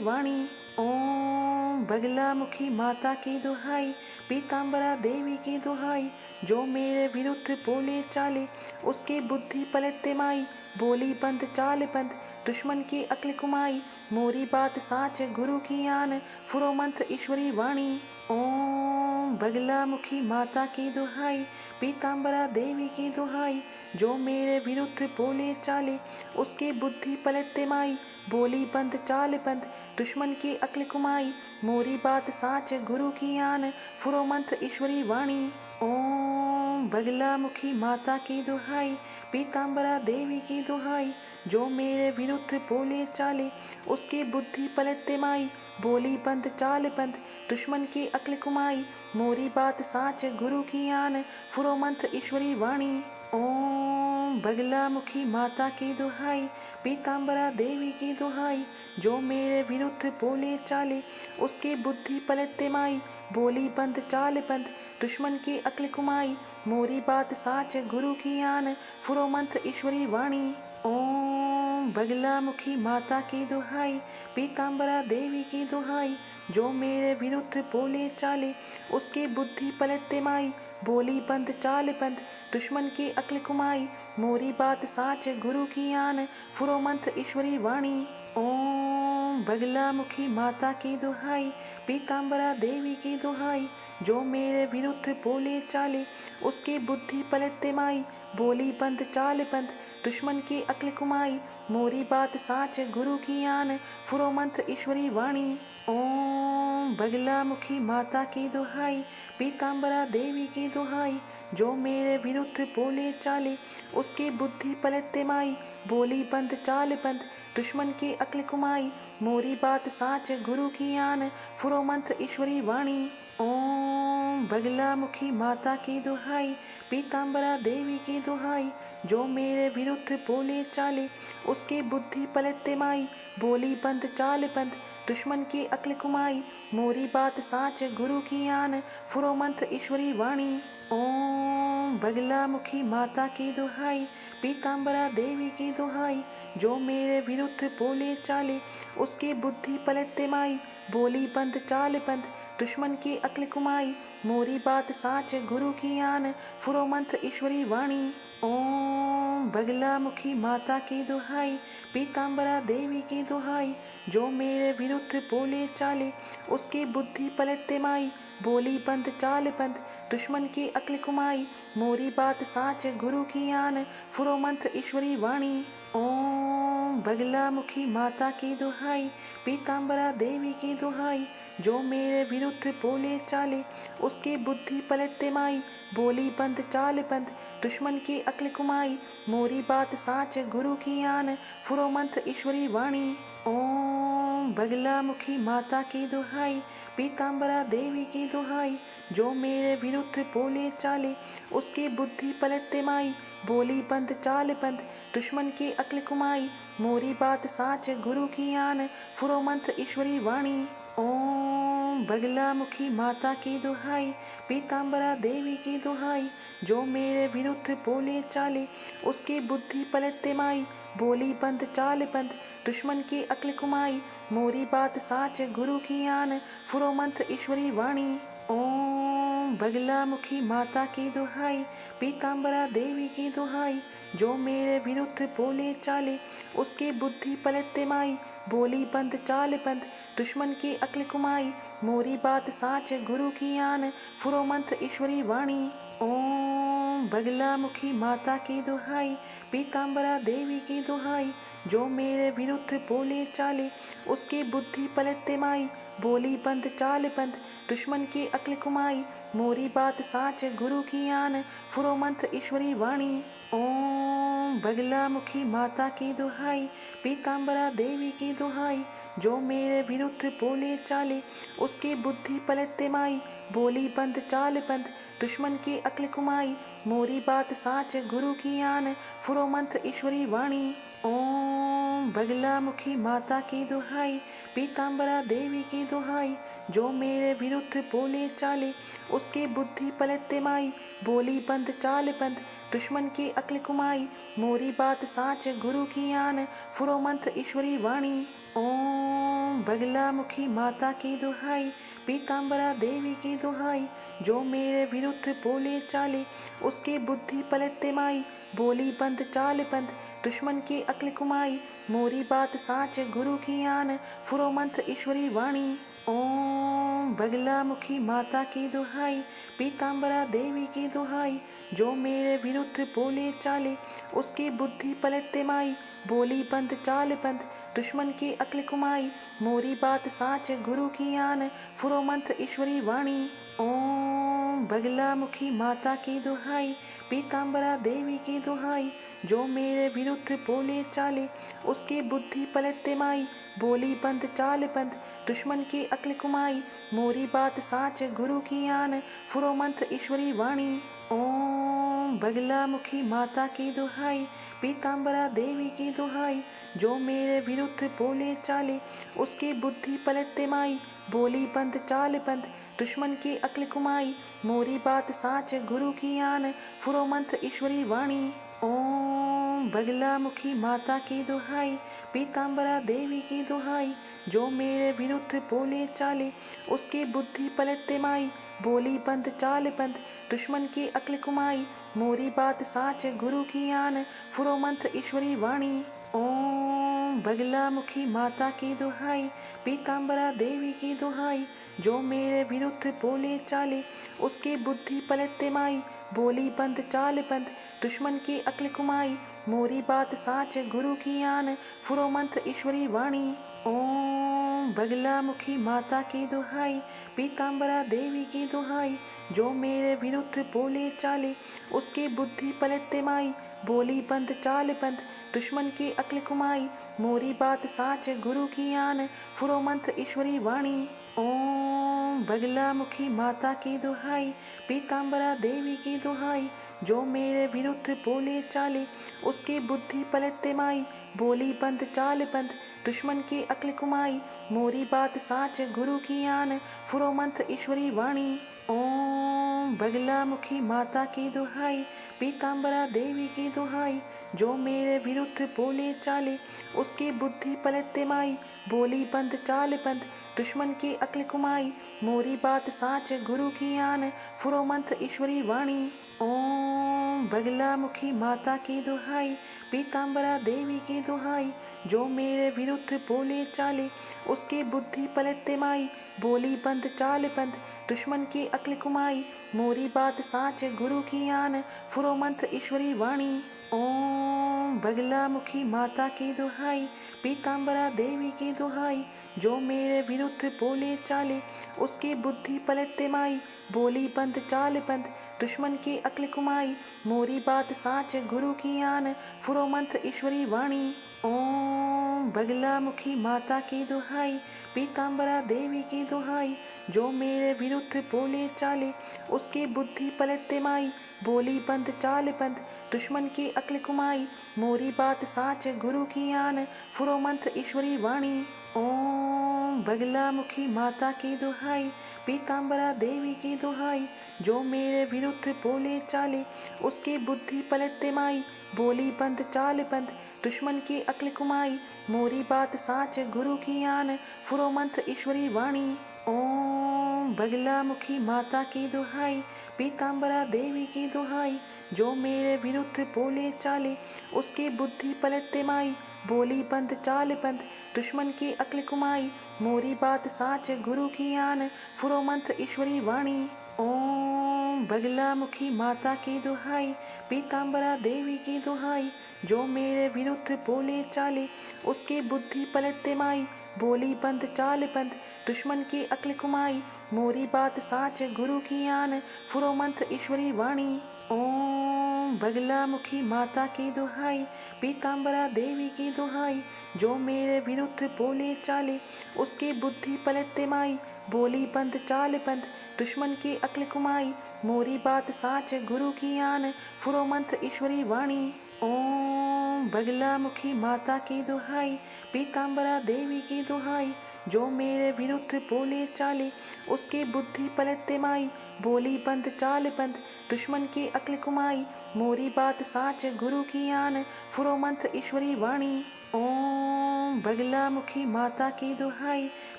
S1: वाणी। ओम बगला मुखी माता की दुहाई, पीताम्बरा देवी की दुहाई, जो मेरे विरुद्ध बोले चाले उसकी बुद्धि पलटते माई। बोली बंद चाल बंद दुश्मन की अक्ल कुमाई, मोरी बात साच गुरु की आन, फुरो मंत्र ईश्वरी वाणी। ओम बगला मुखी माता की दुहाई, पीताम्बरा देवी की दुहाई, जो मेरे विरुद्ध बोले चाले उसकी बुद्धि पलटते माई। बोली बंद चाल बंद दुश्मन की अक्ल कुमाई, मोरी बात साच गुरु की आन, फुरो मंत्र ईश्वरी वाणी। ओम बगला मुखी माता की दुहाई, पीताम्बरा देवी की दुहाई, जो मेरे विरुद्ध बोले चाले उसकी बुद्धि पलटते माई। बोली बंद चाल बंद दुश्मन की अक्ल कुमाई, मोरी बात साच गुरु की आन, फुरो मंत्र ईश्वरी वाणी। ओम बगला मुखी माता की दुहाई, पीताम्बरा देवी की दुहाई, जो मेरे विरुद्ध बोले चाले उसकी बुद्धि पलटते माई। बोली बंद चाल बंद दुश्मन की अक्ल कुमाई, मोरी बात साच गुरु की आन, फुरो मंत्र ईश्वरी वाणी। ओम बगला मुखी माता की दुहाई, पीताम्बरा देवी की दुहाई, जो मेरे विरुद्ध बोले चाले उसकी बुद्धि पलटते माई। बोली बंद चाल बंद दुश्मन की अक्ल कुमाई, मोरी बात साच गुरु की आन, फुरो मंत्र ईश्वरी वाणी। ओम बगला मुखी माता की दुहाई, पीताम्बरा देवी की दुहाई, जो मेरे विरुद्ध बोले चाले उसकी बुद्धि पलटते माई। बोली बंद चाल बंद दुश्मन की अक्ल कुमाई, मोरी बात साच गुरु की आन, फुरो मंत्र ईश्वरी वाणी। ओम बगला मुखी माता की दुहाई, पीताम्बरा देवी की दुहाई, जो मेरे विरुद्ध बोले चाले उसकी बुद्धि पलटते माई। बोली बंद चाल बंद दुश्मन की अक्ल कुमाई, मोरी बात साच गुरु की आन, फुरो मंत्र ईश्वरी वाणी। ओम बगला मुखी माता की दुहाई, पीताम्बरा देवी की दुहाई, जो मेरे विरुद्ध बोले चाले उसकी बुद्धि पलटते माई। बोली बंद चाल बंद दुश्मन की अक्ल कुमाई, मोरी बात साच गुरु की आन, फुरो मंत्र ईश्वरी वाणी। ओम बगला मुखी माता की दुहाई, पीताम्बरा देवी की दुहाई, जो मेरे विरुद्ध बोले चाले उसकी बुद्धि पलटते माई। बोली बंद चाल बंद दुश्मन की अक्ल कुमाई, मोरी बात साच गुरु की आन, फुरो मंत्र ईश्वरी वाणी। ओम बगला मुखी माता की दुहाई, पीताम्बरा देवी की दुहाई, जो मेरे विरुद्ध बोले चाले उसकी बुद्धि पलटते माई। बोली बंद चाल बंद दुश्मन की अक्ल कुमाई, मोरी बात साच गुरु की आन, फुरो मंत्र ईश्वरी वाणी। ओम बगला मुखी माता की दुहाई, पीताम्बरा देवी की दुहाई, जो मेरे विरुद्ध बोले चाले उसकी बुद्धि पलटते माई। बोली बंद चाल बंद दुश्मन की अक्ल कुमाई, मोरी बात साच गुरु की आन, फुरो मंत्र ईश्वरी वाणी। ओम बगला मुखी माता की दुहाई, पीताम्बरा देवी की दुहाई, जो मेरे विरुद्ध बोले चाले उसकी बुद्धि पलटते माई। बोली बंद चाल बंद दुश्मन की अक्ल कुमाई, मोरी बात साच गुरु की आन, फुरो मंत्र ईश्वरी वाणी। ओम बगला मुखी माता की दुहाई, पीताम्बरा देवी की दुहाई, जो मेरे विरुद्ध बोले चाले उसकी बुद्धि पलटते माई। बोली बंद चाल बंद दुश्मन की अक्ल कुमाई, मोरी बात साच गुरु की आन, फुरो मंत्र ईश्वरी वाणी। ओम बगला मुखी माता की दुहाई, पीताम्बरा देवी की दुहाई, जो मेरे विरुद्ध बोले चाले उसकी बुद्धि पलटते माई। बोली बंद चाल बंद दुश्मन की अक्ल कुमाई, मोरी बात साच गुरु की आन, फुरो मंत्र ईश्वरी वाणी। ओम बगला मुखी माता की दुहाई, पीताम्बरा देवी की दुहाई, जो मेरे विरुद्ध बोले चाले उसकी बुद्धि पलटते माई। बोली बंद चाल बंद दुश्मन की अक्ल कुमाई, मोरी बात साच गुरु की आन, फुरो मंत्र ईश्वरी वाणी। ओम बगला मुखी माता की दुहाई, पीताम्बरा देवी की दुहाई, जो मेरे विरुद्ध बोले चाले उसकी बुद्धि पलटते माई। बोली बंद चाल बंद दुश्मन की अक्ल कुमाई, मोरी बात साच गुरु की आन, फुरो मंत्र ईश्वरी वाणी। ओम बगला मुखी माता की दुहाई, पीताम्बरा देवी की दुहाई, जो मेरे विरुद्ध बोले चाले उसकी बुद्धि पलटते माई। बोली बंद चाल बंद दुश्मन की अक्ल कुमाई, मोरी बात साच गुरु की आन, फुरो मंत्र ईश्वरी वाणी। ओम बगला मुखी माता की दुहाई, पीताम्बरा देवी की दुहाई, जो मेरे विरुद्ध बोले चाले उसकी बुद्धि पलटते माई। बोली बंद चाल बंद दुश्मन की अक्ल कुमाई, मोरी बात साच गुरु की आन, फुरो मंत्र ईश्वरी वाणी। ओम बगला मुखी माता की दुहाई, पीताम्बरा देवी की दुहाई, जो मेरे विरुद्ध बोले चाले उसकी बुद्धि पलटते माई। बोली बंद चाल बंद दुश्मन की अक्ल कुमाई, मोरी बात साच गुरु की आन, फुरो मंत्र ईश्वरी वाणी। ओम बगला मुखी माता की दुहाई, पीताम्बरा देवी की दुहाई, जो मेरे विरुद्ध बोले चाले उसकी बुद्धि पलटते माई। बोली बंद चाल बंद दुश्मन की अक्ल कुमाई, मोरी बात साच गुरु की आन, फुरो मंत्र ईश्वरी वाणी। ओम बगला मुखी माता की दुहाई, पीताम्बरा देवी की दुहाई, जो मेरे विरुद्ध बोले चाले उसकी बुद्धि पलटते माई। बोली बंद चाल बंद दुश्मन की अक्ल कुमाई, मोरी बात साच गुरु की आन, फुरो मंत्र ईश्वरी वाणी। ओम बगला मुखी माता की दुहाई, पीताम्बरा देवी की दुहाई, जो मेरे विरुद्ध बोले चाले उसकी बुद्धि पलटते माई। बोली बंद चाल बंद दुश्मन की अक्ल कुमाई, मोरी बात साच गुरु की आन, फुरो मंत्र ईश्वरी वाणी। ओम बगला मुखी माता की दुहाई, पीताम्बरा देवी की दुहाई, जो मेरे विरुद्ध बोले चाले उसकी बुद्धि पलटते माई। बोली बंद चाल बंद दुश्मन की अक्ल कुमाई, मोरी बात साच गुरु की आन, फुरो मंत्र ईश्वरी वाणी। ओम बगला मुखी माता की दुहाई, पीताम्बरा देवी की दुहाई, जो मेरे विरुद्ध बोले चाले उसकी बुद्धि पलटते माई। बोली बंद चाल बंद दुश्मन की अक्ल कुमाई, मोरी बात साच गुरु की आन, फुरो मंत्र ईश्वरी वाणी। ओम बगला मुखी माता की दुहाई, पीताम्बरा देवी की दुहाई, जो मेरे विरुद्ध बोले चाले उसकी बुद्धि पलटते माई। बोली बंद चाल बंद दुश्मन की अक्ल कुमाई, मोरी बात साच गुरु की आन, फुरो मंत्र ईश्वरी वाणी। ओम बगला मुखी माता की दुहाई, पीताम्बरा देवी की दुहाई, जो मेरे विरुद्ध बोले चाले उसकी बुद्धि पलटते माई। बोली बंद चाल बंद दुश्मन की अक्ल कुमाई, मोरी बात साच गुरु की आन, फुरो मंत्र ईश्वरी वाणी। ओम बगला मुखी माता की दुहाई, पीताम्बरा देवी की दुहाई, जो मेरे विरुद्ध बोले चाले उसकी बुद्धि पलटते माई। बोली बंद चाल बंद दुश्मन की अक्ल कुमाई, मोरी बात साच गुरु की आन, फुरो मंत्र ईश्वरी वाणी। ओम बगला मुखी माता की दुहाई, पीताम्बरा देवी की दुहाई, जो मेरे विरुद्ध बोले चाले उसकी बुद्धि पलटते माई। बोली बंद चाल बंद दुश्मन की अक्ल कुमाई, मोरी बात साच गुरु की आन, फुरो मंत्र ईश्वरी वाणी। ओम बगला मुखी माता की दुहाई, पीताम्बरा देवी की दुहाई, जो मेरे विरुद्ध बोले चाले उसकी बुद्धि पलटते माई। बोली बंद चाल बंद दुश्मन की अक्ल कुमाई, मोरी बात साच गुरु की आन, फुरो मंत्र ईश्वरी वाणी। ओम बगला मुखी माता की दुहाई, पीताम्बरा देवी की दुहाई, जो मेरे विरुद्ध बोले चाले उसकी बुद्धि पलटते माई। बोली बंद चाल बंद दुश्मन की अक्ल कुमाई, मोरी बात साच गुरु की आन, फुरो मंत्र ईश्वरी वाणी। ओम बगला मुखी माता की दुहाई, पीताम्बरा देवी की दुहाई, जो मेरे विरुद्ध बोले चाले उसकी बुद्धि पलटते माई। बोली बंद चाल बंद दुश्मन की अक्ल कुमाई, मोरी बात साच गुरु की आन, फुरो मंत्र ईश्वरी वाणी। ओम बगला मुखी माता की दुहाई, पीताम्बरा देवी की दुहाई, जो मेरे विरुद्ध बोले चाले उसकी बुद्धि पलटते माई। बोली बंद चाल बंद दुश्मन की अक्ल कुमाई, मोरी बात साच गुरु की आन, फुरो मंत्र ईश्वरी वाणी। ओम बगला मुखी माता की दुहाई, पीताम्बरा देवी की दुहाई, जो मेरे विरुद्ध बोले चाले उसकी बुद्धि पलटते माई। बोली बंद चाल बंद दुश्मन की अक्ल कुमाई, मोरी बात साच गुरु की आन, फुरो मंत्र ईश्वरी वाणी। ओम बगला मुखी माता की दुहाई, पीताम्बरा देवी की दुहाई, जो मेरे विरुद्ध बोले चाले उसकी बुद्धि पलटते माई। बोली बंद चाल बंद दुश्मन की अक्ल कुमाई, मोरी बात साच गुरु की आन, फुरो मंत्र ईश्वरी वाणी। ओम बगला मुखी माता की दुहाई,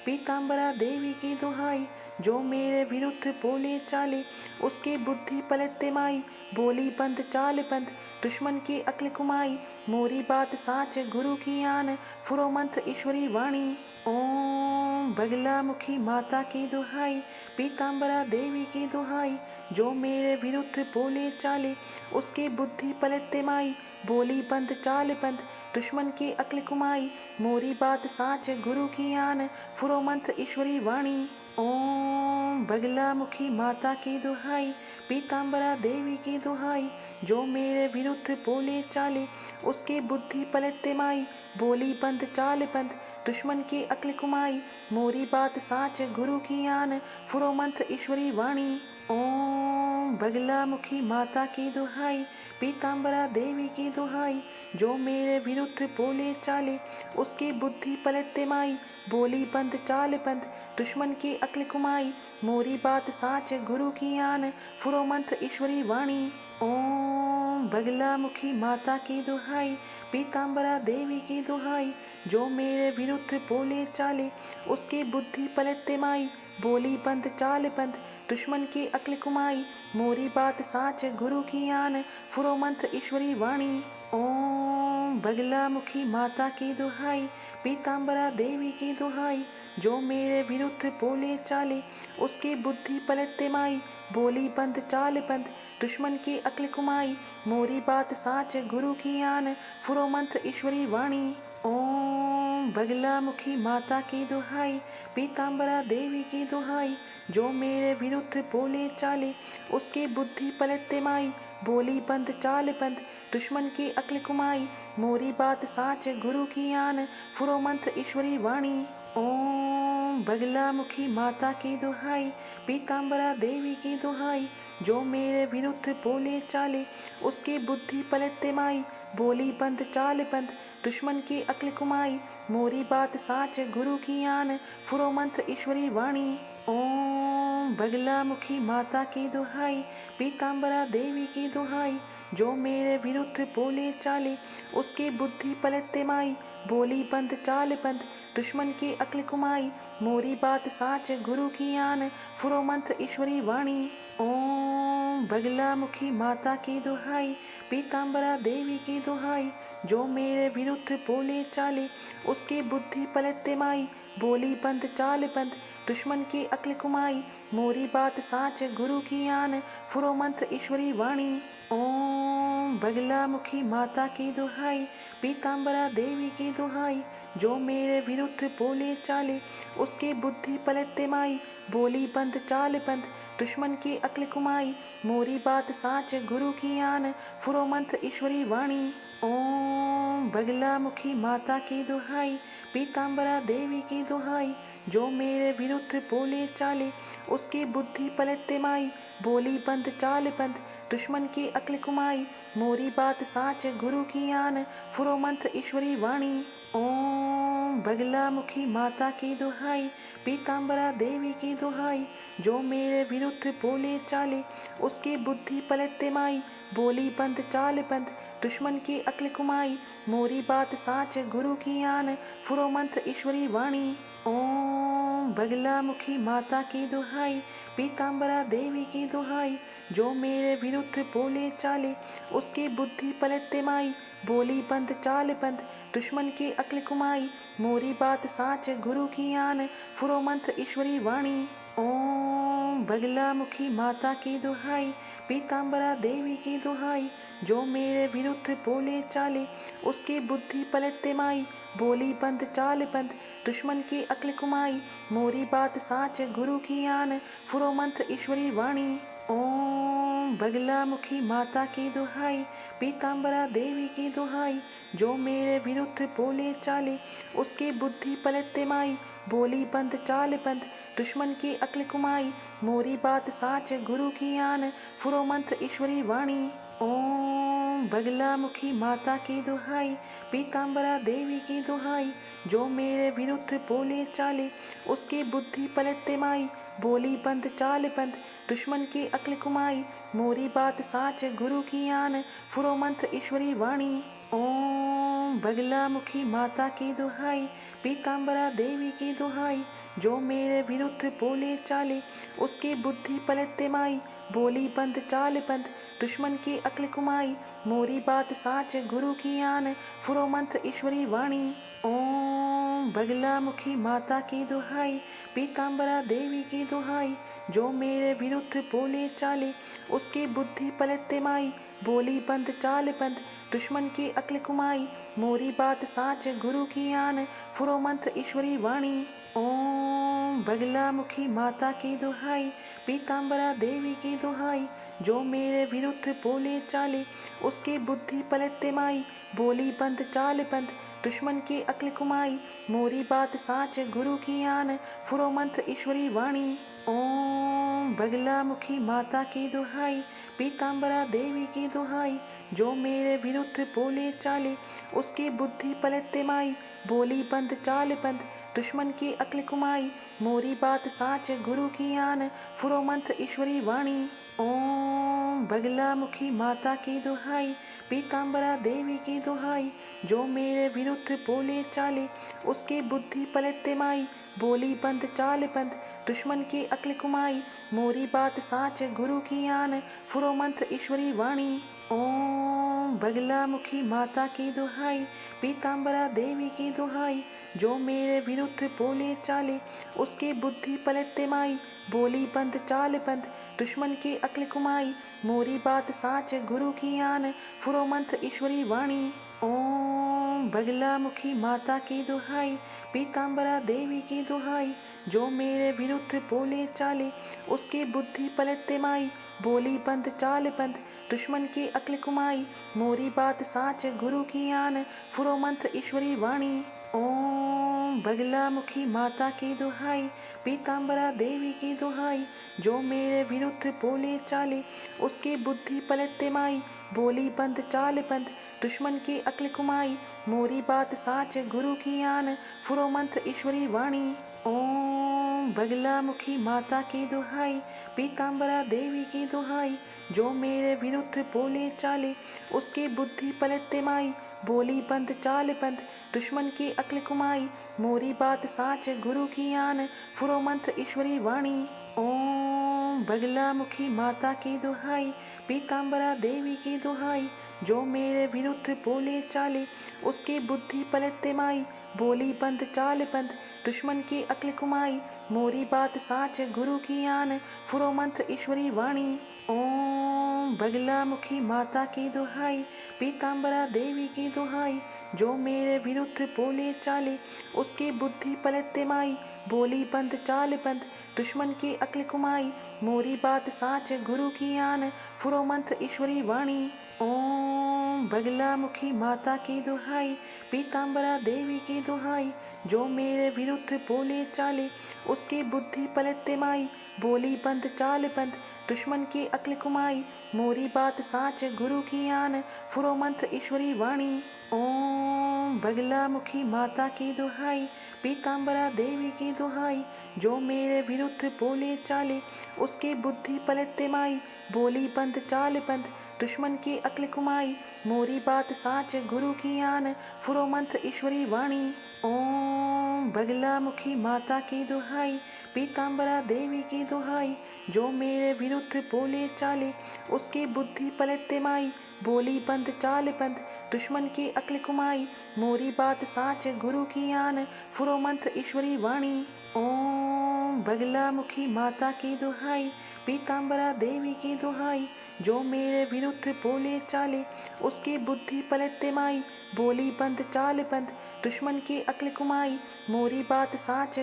S1: पीताम्बरा देवी की दुहाई, जो मेरे विरुद्ध बोले चाले उसकी बुद्धि पलटते माई। बोली बंद चाल बंद दुश्मन की अक्ल कुमाई, मोरी बात साच गुरु की आन, फुरो मंत्र ईश्वरी वाणी। ओम बगला मुखी माता की दुहाई, पीताम्बरा देवी की दुहाई, जो मेरे विरुद्ध बोले चाले उसकी बुद्धि पलटते माई। बोली बंद चाल बंद दुश्मन की अक्ल कुमाई, मोरी बात साच गुरु की आन, फुरो मंत्र ईश्वरी वाणी। ओम बगला मुखी माता की दुहाई, पीताम्बरा देवी की दुहाई, जो मेरे विरुद्ध बोले चाले उसकी बुद्धि पलटते माई। बोली बंद चाल बंद दुश्मन की अक्ल कुमाई, मोरी बात साच गुरु की आन, फुरो मंत्र ईश्वरी वाणी। ओम बगला मुखी माता की दुहाई, पीताम्बरा देवी की दुहाई, जो मेरे विरुद्ध बोले चाले उसकी बुद्धि पलटते माई। बोली बंद चाल बंद दुश्मन की अक्ल कुमाई, मोरी बात साच गुरु की आन, फुरो मंत्र ईश्वरी वाणी। ओम बगला मुखी माता की दुहाई, पीताम्बरा देवी की दुहाई, जो मेरे विरुद्ध बोले चाले उसकी बुद्धि पलटते माई। बोली बंद चाल बंद दुश्मन की अक्ल कुमाई, मोरी बात साच गुरु की आन, फुरो मंत्र ईश्वरी वाणी। ओम बगला मुखी माता की दुहाई, पीताम्बरा देवी की दुहाई, जो मेरे विरुद्ध बोले चाले उसकी बुद्धि पलटते माई। बोली बंद चाल बंद दुश्मन की अक्ल कुमाई, मोरी बात साच गुरु की आन, फुरो मंत्र ईश्वरी वाणी। ओम बगला मुखी माता की दुहाई, पीताम्बरा देवी की दुहाई, जो मेरे विरुद्ध बोले चाले उसकी बुद्धि पलटते माई। बोली बंद चाल बंद दुश्मन की अक्ल कुमाई, मोरी बात साच गुरु की आन, फुरो मंत्र ईश्वरी वाणी। ओम बगला मुखी माता की दुहाई, पीताम्बरा देवी की दुहाई, जो मेरे विरुद्ध बोले चाले उसकी बुद्धि पलटते माई। बोली बंद चाल बंद दुश्मन की अक्ल कुमाई, मोरी बात साच गुरु की आन, फुरो मंत्र ईश्वरी वाणी। ओम बगला मुखी माता की दुहाई, पीताम्बरा देवी की दुहाई, जो मेरे विरुद्ध बोले चाले उसकी बुद्धि पलटते माई। बोली बंद चाल बंद दुश्मन की अक्ल कुमाई, मोरी बात साच गुरु की आन, फुरो मंत्र ईश्वरी वाणी। ओम बगला मुखी माता की दुहाई, पीताम्बरा देवी की दुहाई, जो मेरे विरुद्ध बोले चाले उसकी बुद्धि पलटते माई। बोली बंद चाल बंद दुश्मन की अक्ल कुमाई, मोरी बात साच गुरु की आन, फुरो मंत्र ईश्वरी वाणी। ओम बगला मुखी माता की दुहाई, पीताम्बरा देवी की दुहाई, जो मेरे विरुद्ध बोले चाले उसकी बुद्धि पलटते माई। बोली बंद चाल बंद दुश्मन की अक्ल कुमाई, मोरी बात साच गुरु की आन, फुरो मंत्र ईश्वरी वाणी। ओम बगला मुखी माता की दुहाई, पीताम्बरा देवी की दुहाई, जो मेरे विरुद्ध बोले चाले उसकी बुद्धि पलटते माई। बोली बंद चाल बंद दुश्मन की अक्ल कुमाई, मोरी बात साच गुरु की आन, फुरो मंत्र ईश्वरी वाणी। ओम बगला मुखी माता की दुहाई, पीताम्बरा देवी की दुहाई, जो मेरे विरुद्ध बोले चाले उसकी बुद्धि पलटते माई। बोली बंद चाल बंद दुश्मन की अक्ल कुमाई, मोरी बात साच गुरु की आन, फुरो मंत्र ईश्वरी वाणी। ओम बगला मुखी माता की दुहाई, पीताम्बरा देवी की दुहाई, जो मेरे विरुद्ध बोले चाले उसकी बुद्धि पलटते माई। बोली बंद चाल बंद दुश्मन की अक्ल कुमाई, मोरी बात साच गुरु की आन, फुरो मंत्र ईश्वरी वाणी। ओम बगला मुखी माता की दुहाई, पीताम्बरा देवी की दुहाई, जो मेरे विरुद्ध बोले चाले उसकी बुद्धि पलटते माई। बोली बंद चाल बंद दुश्मन की अक्ल कुमाई, मोरी बात साच गुरु की आन, फुरो मंत्र ईश्वरी वाणी। ओम बगला मुखी माता की दुहाई, पीताम्बरा देवी की दुहाई, जो मेरे विरुद्ध बोले चाले उसकी बुद्धि पलटते माई। बोली बंद चाल बंद दुश्मन की अक्ल कुमाई, मोरी बात साच गुरु की आन, फुरो मंत्र ईश्वरी वाणी। ओम बगला मुखी माता की दुहाई, पीताम्बरा देवी की दुहाई, जो मेरे विरुद्ध बोले चाले उसकी बुद्धि पलटते माई। बोली बंद चाल बंद दुश्मन की अक्ल कुमाई, मोरी बात साच गुरु की आन, फुरो मंत्र ईश्वरी वाणी। ओम बगला मुखी माता की दुहाई, पीताम्बरा देवी की दुहाई, जो मेरे विरुद्ध बोले चाले उसकी बुद्धि पलटते माई। बोली बंद चाल बंद दुश्मन की अक्ल कुमाई, मोरी बात साच गुरु की आन, फुरो मंत्र ईश्वरी वाणी। ओम बगला मुखी माता की दुहाई, पीताम्बरा देवी की दुहाई, जो मेरे विरुद्ध बोले चाले उसकी बुद्धि पलटते माई। बोली बंद चाल बंद दुश्मन की अक्ल कुमाई, मोरी बात साच गुरु की आन, फुरो मंत्र ईश्वरी वाणी। ओम बगला मुखी माता की दुहाई, पीताम्बरा देवी की दुहाई, जो मेरे विरुद्ध बोले चाले उसकी बुद्धि पलटते माई। बोली बंद चाल बंद दुश्मन की अक्ल कुमाई, मोरी बात साच गुरु की आन, फुरो मंत्र ईश्वरी वाणी। ओम बगला मुखी माता की दुहाई, पीताम्बरा देवी की दुहाई, जो मेरे विरुद्ध बोले चाले उसकी बुद्धि पलटते माई। बोली बंद चाल बंद दुश्मन की अक्ल कुमाई, मोरी बात साच गुरु की आन, फुरो मंत्र ईश्वरी वाणी। ओम बगला मुखी माता की दुहाई, पीताम्बरा देवी की दुहाई, जो मेरे विरुद्ध बोले चाले उसकी बुद्धि पलटते माई। बोली बंद चाल बंद दुश्मन की अक्ल कुमाई, मोरी बात साच गुरु की आन, फुरो मंत्र ईश्वरी वाणी। ओम बगला मुखी माता की दुहाई, पीताम्बरा देवी की दुहाई, जो मेरे विरुद्ध बोले चाले उसकी बुद्धि पलटते माई। बोली बंद चाल बंद दुश्मन की अक्ल कुमाई, मोरी बात साच गुरु की आन, फुरो मंत्र ईश्वरी वाणी। ओम बगला मुखी माता की दुहाई, पीताम्बरा देवी की दुहाई, जो मेरे विरुद्ध बोले चाले उसकी बुद्धि पलटते माई। बोली बंद चाल बंद दुश्मन की अक्ल कुमाई, मोरी बात साच गुरु की आन, फुरो मंत्र ईश्वरी वाणी। ओम बगला मुखी माता की दुहाई, पीताम्बरा देवी की दुहाई, जो मेरे विरुद्ध बोले चाले उसकी बुद्धि पलटते माई। बोली बंद चाल बंद दुश्मन की अक्ल कुमाई, मोरी बात साच गुरु की आन, फुरो मंत्र ईश्वरी वाणी। ओम बगला मुखी माता की दुहाई, पीताम्बरा देवी की दुहाई, जो मेरे विरुद्ध बोले चाले उसकी बुद्धि पलटते माई। बोली बंद चाल बंद दुश्मन की अक्ल कुमाई, मोरी बात साच गुरु की आन, फुरो मंत्र ईश्वरी वाणी। ओम बगला मुखी माता की दुहाई, पीताम्बरा देवी की दुहाई, जो मेरे विरुद्ध बोले चाले उसकी बुद्धि पलटते माई। बोली बंद चाल बंद दुश्मन की अक्ल कुमाई, मोरी बात साच गुरु की आन, फुरो मंत्र ईश्वरी वाणी। ओम बगला मुखी माता की दुहाई, पीताम्बरा देवी की दुहाई, जो मेरे विरुद्ध बोले चाले उसकी बुद्धि पलटते माई। बोली बंद चाल बंद दुश्मन की अक्ल कुमाई, मोरी बात साच गुरु की आन, फुरो मंत्र ईश्वरी वाणी। ओम बगला मुखी माता की दुहाई, पीताम्बरा देवी की दुहाई, जो मेरे विरुद्ध बोले चाले उसकी बुद्धि पलटते माई। बोली बंद चाल बंद दुश्मन की अक्ल कुमाई, मोरी बात साच गुरु की आन, फुरो मंत्र ईश्वरी वाणी। ओम बगला मुखी माता की दुहाई, पीताम्बरा देवी की दुहाई, जो मेरे विरुद्ध बोले चाले उसकी बुद्धि पलटते माई। बोली बंद चाल बंद दुश्मन की अक्ल कुमाई, मोरी बात साच गुरु की आन, फुरो मंत्र ईश्वरी वाणी। ओम बगला मुखी माता की दुहाई, पीताम्बरा देवी की दुहाई, जो मेरे विरुद्ध बोले चाले उसकी बुद्धि पलटते माई। बोली बंद चाल बंद दुश्मन की अक्ल कुमाई, मोरी बात साच गुरु की आन, फुरो मंत्र ईश्वरी वाणी। ओम बगला मुखी माता की दुहाई, पीताम्बरा देवी की दुहाई, जो मेरे विरुद्ध बोले चाले उसकी बुद्धि पलटते माई। बोली बंद चाल बंद दुश्मन की अक्ल कुमाई, मोरी बात साच